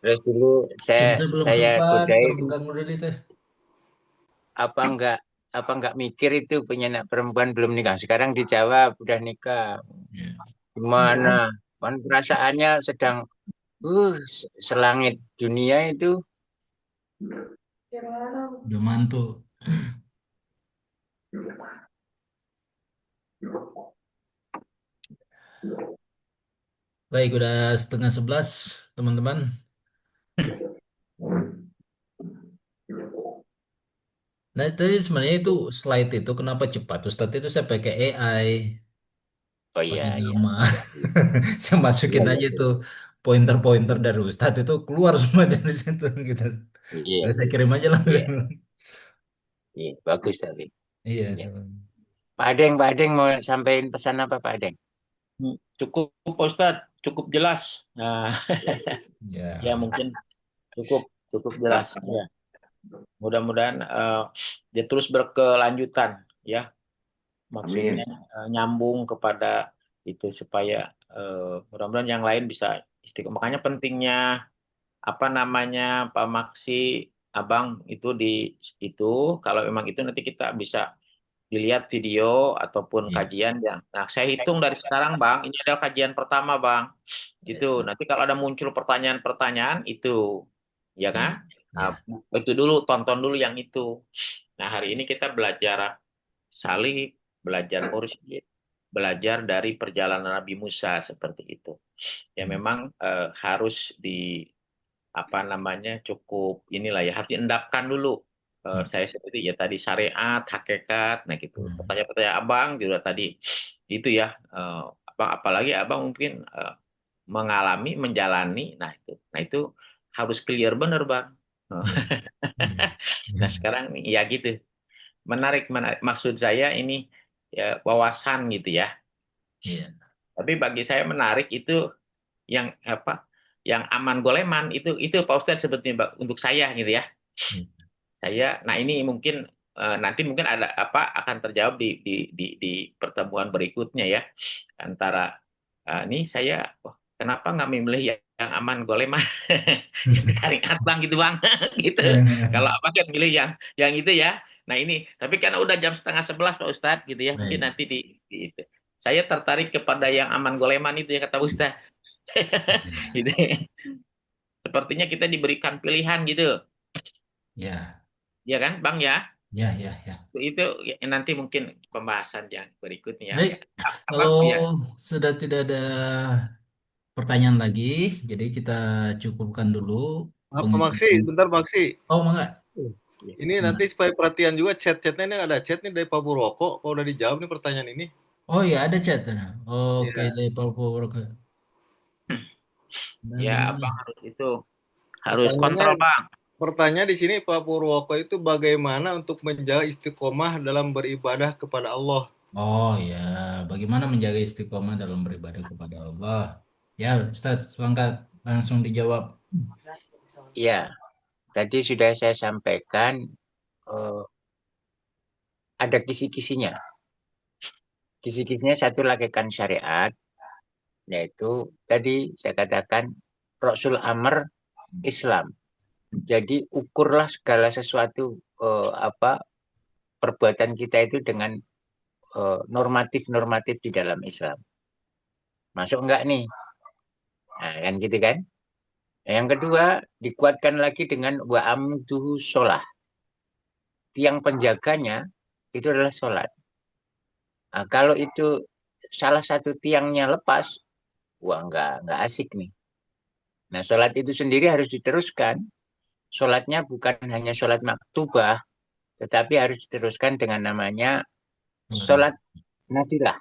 terus dulu Saya belum saya sempat godai ketemu Kang Dodi teh. apa enggak mikir itu punya anak perempuan belum nikah. Sekarang dijawab udah nikah. Ya. Gimana? Kan perasaannya sedang selangit dunia itu. Udah mantu. Baik, udah 10:30, teman-teman. Nah, tadi sebenarnya itu slide itu kenapa cepat? Ustadz itu saya pakai AI, Oh pakai iya, iya. gamma. Saya Iya, masukin iya, aja iya. tuh pointer-pointer dari Ustadz itu keluar semua dari situ gitu. Iya, Terus saya kirim aja iya, langsung. iya. Bagus tapi. Iya, Iya. Pak Adeng mau sampaikan pesan apa Pak Adeng? Cukup Pak Ustadz, cukup jelas. Nah, ya ya, mungkin cukup jelas. Ya. Mudah-mudahan dia terus berkelanjutan ya. Maksudnya Amin. nyambung kepada itu supaya mudah-mudahan yang lain bisa istiqomah. Makanya pentingnya apa namanya Pak Maksi Abang itu itu kalau memang itu nanti kita bisa dilihat video ataupun iya, kajian ya. Nah, saya hitung dari sekarang Bang, ini adalah kajian pertama Bang. ya, Gitu. siap. Nanti kalau ada muncul pertanyaan-pertanyaan itu ya Iya, kan? iya, Nah, itu dulu tonton dulu yang itu. Nah, hari ini kita belajar salih, belajar mursyid, belajar dari perjalanan Nabi Musa seperti itu. Ya hmm, memang harus di apa namanya cukup inilah ya harus diendapkan dulu. hmm, Saya seperti ya tadi syariat, hakikat, nah gitu. hmm, Pertanyaan-pertanyaan abang juga tadi itu ya. Abang apalagi abang mungkin mengalami, menjalani, nah itu harus clear bener bang. iya, iya, Nah hmm, sekarang ya gitu. Menarik. Maksud saya ini ya wawasan gitu ya. iya, Tapi bagi saya menarik itu yang apa? Yang aman goleman itu Pak Ustadz sebetulnya Pak, untuk saya gitu ya. iya, Nah ini mungkin nanti mungkin ada apa akan terjawab di pertemuan berikutnya ya antara ini saya kenapa nggak memilih yang aman goleman tarik bang gitu bang gitu kalau apa kan milih yang itu ya. Nah ini tapi karena udah jam 10:30 Pak Ustadz gitu ya mungkin baik. nanti itu. Saya tertarik kepada yang aman goleman itu ya kata Ustadz. Gitu. Sepertinya kita diberikan pilihan gitu, Ya, ya kan, Bang ya? ya, ya, ya. Itu ya, nanti mungkin pembahasan yang berikutnya Baik, ya. kalau Abang ya. sudah tidak ada pertanyaan lagi. Jadi kita cukupkan dulu Apa Maksi? pengumuman. Bentar Maksi. Oh, enggak. Ini nanti supaya perhatian juga chat-chatnya ini ada chat nih dari Pak Purwoko. Kalau udah dijawab nih pertanyaan ini. Oh ya, ada chat. Oke, Iya. dari Papua. Nah, Ya, gimana? Abang harus Pertanyaannya, kontrol, Bang. pertanyaan di sini Pak Purwoko itu bagaimana untuk menjaga istiqomah dalam beribadah kepada Allah? Oh ya, bagaimana menjaga istiqomah dalam beribadah kepada Allah? Ya, Ustaz, selangkat langsung dijawab. Ya, tadi sudah saya sampaikan eh, ada kisi-kisinya. Kisi-kisinya satu lakukan syariat, yaitu tadi saya katakan Rasul Amr Islam. Jadi ukurlah segala sesuatu apa perbuatan kita itu dengan normatif-normatif di dalam Islam. Masuk enggak nih? Nah, kan gitu kan? Nah, yang kedua, dikuatkan lagi dengan wa amduhu sholah. Tiang penjaganya itu adalah sholat. Nah, kalau itu salah satu tiangnya lepas, wah enggak asik nih. Nah, sholat itu sendiri harus diteruskan. Sholatnya bukan hanya sholat maktubah, tetapi harus diteruskan dengan namanya sholat nafilah.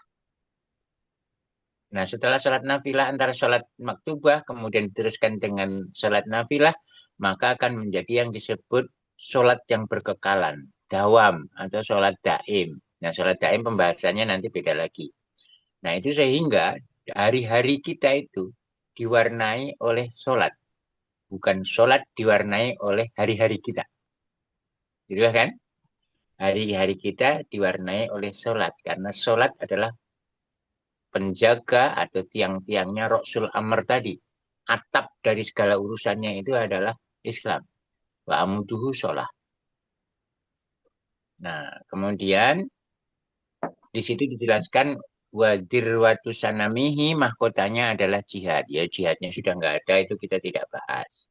Nah, setelah sholat nafilah antara sholat maktubah, kemudian diteruskan dengan sholat nafilah, maka akan menjadi yang disebut sholat yang berkekalan, dawam, atau sholat daim. Nah, sholat daim pembahasannya nanti beda lagi. Nah, itu sehingga hari-hari kita itu diwarnai oleh sholat. Bukan sholat diwarnai oleh hari-hari kita. Gitu kan? Hari-hari kita diwarnai oleh sholat. Karena sholat adalah penjaga atau tiang-tiangnya Rasul Amr tadi. Atap dari segala urusannya itu adalah Islam. Wa amuduhu sholat. Nah, kemudian di situ dijelaskan wadirwatu sanamihi mahkotanya adalah jihad. Ya jihadnya sudah nggak ada, itu kita tidak bahas.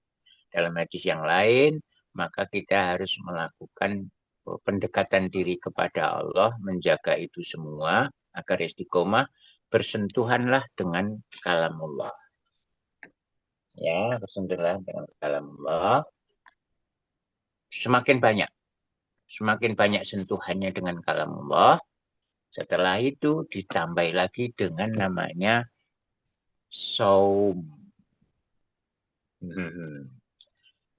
Dalam hadis yang lain, maka kita harus melakukan pendekatan diri kepada Allah, menjaga itu semua agar istiqomah, bersentuhanlah dengan kalamullah. Ya, bersentuhanlah dengan kalamullah. Semakin banyak sentuhannya dengan kalamullah. Setelah itu ditambah lagi dengan namanya saum.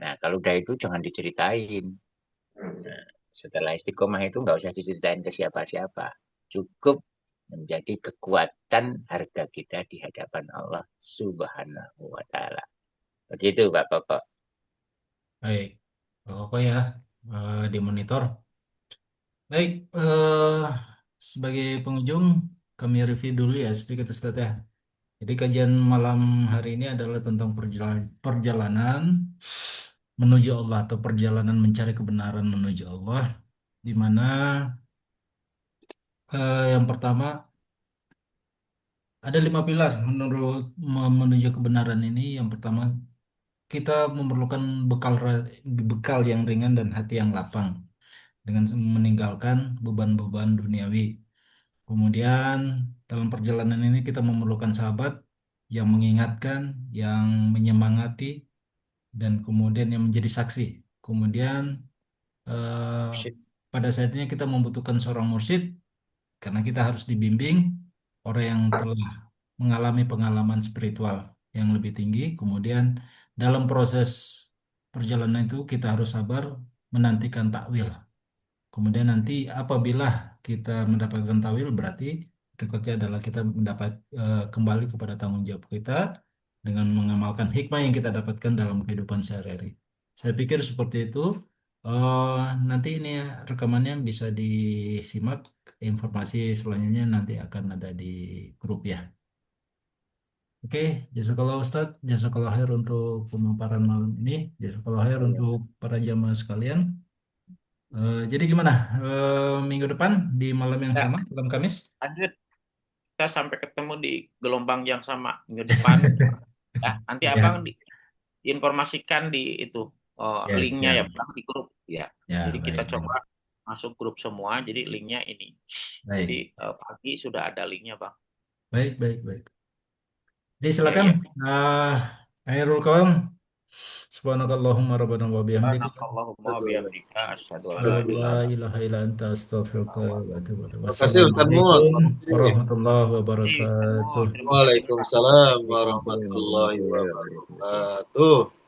Nah, kalau udah itu jangan diceritain. Nah, setelah istiqomah itu nggak usah diceritain ke siapa-siapa. Cukup menjadi kekuatan harga kita di hadapan Allah Subhanahu wa Ta'ala. Begitu, Pak Koko. Baik, Bapak ya, di monitor. Baik, sebagai pengunjung kami review dulu ya sedikit Ustaz ya. Jadi kajian malam hari ini adalah tentang perjalanan menuju Allah atau perjalanan mencari kebenaran menuju Allah, di mana yang pertama ada 5 pilar menurut menuju kebenaran ini. Yang pertama kita memerlukan bekal yang ringan dan hati yang lapang dengan meninggalkan beban-beban duniawi. Kemudian dalam perjalanan ini kita memerlukan sahabat yang mengingatkan, yang menyemangati, dan kemudian yang menjadi saksi. Kemudian eh, pada saatnya kita membutuhkan seorang mursyid karena kita harus dibimbing orang yang telah mengalami pengalaman spiritual yang lebih tinggi. Kemudian dalam proses perjalanan itu kita harus sabar menantikan takwil. Kemudian nanti apabila kita mendapatkan tawil berarti berikutnya adalah kita mendapat kembali kepada tanggung jawab kita dengan mengamalkan hikmah yang kita dapatkan dalam kehidupan sehari-hari. Saya pikir seperti itu. Eh, Nanti ini ya, rekamannya bisa disimak. Informasi selanjutnya nanti akan ada di grup ya. Oke, jazakallah Ustadz, jazakallah khair untuk pemaparan malam ini, jazakallah khair untuk para jamaah sekalian. Jadi gimana? Minggu depan di malam yang Ya, sama, malam Kamis? lanjut. Kita sampai ketemu di gelombang yang sama minggu depan. Ya, nanti Abang Ya, diinformasikan di itu ya linknya ya, siap. Bang, di grup. Ya, Ya, jadi kita baik, baik, coba masuk grup semua. Jadi linknya ini. Jadi baik, pagi sudah ada linknya, Bang. baik, baik, baik. Jadi Ya, silakan. ya. Akhirul kalam. Subhanakallahumma rabbana wa bihamdika. Subhanakallahumma wa bihamdika asyhadu an la Asyhadu an la ilaha ilaha illa anta astaghfiruka wa atubu ilaik. Terima kasih Ustaz Mul. Wassalamualaikum Makasih. warahmatullahi illa anta. wabarakatuh. Terima kasih Pak. Waalaikumsalam Waalaikumsalam warahmatullahi warahmatullahi wabarakatuh. wabarakatuh.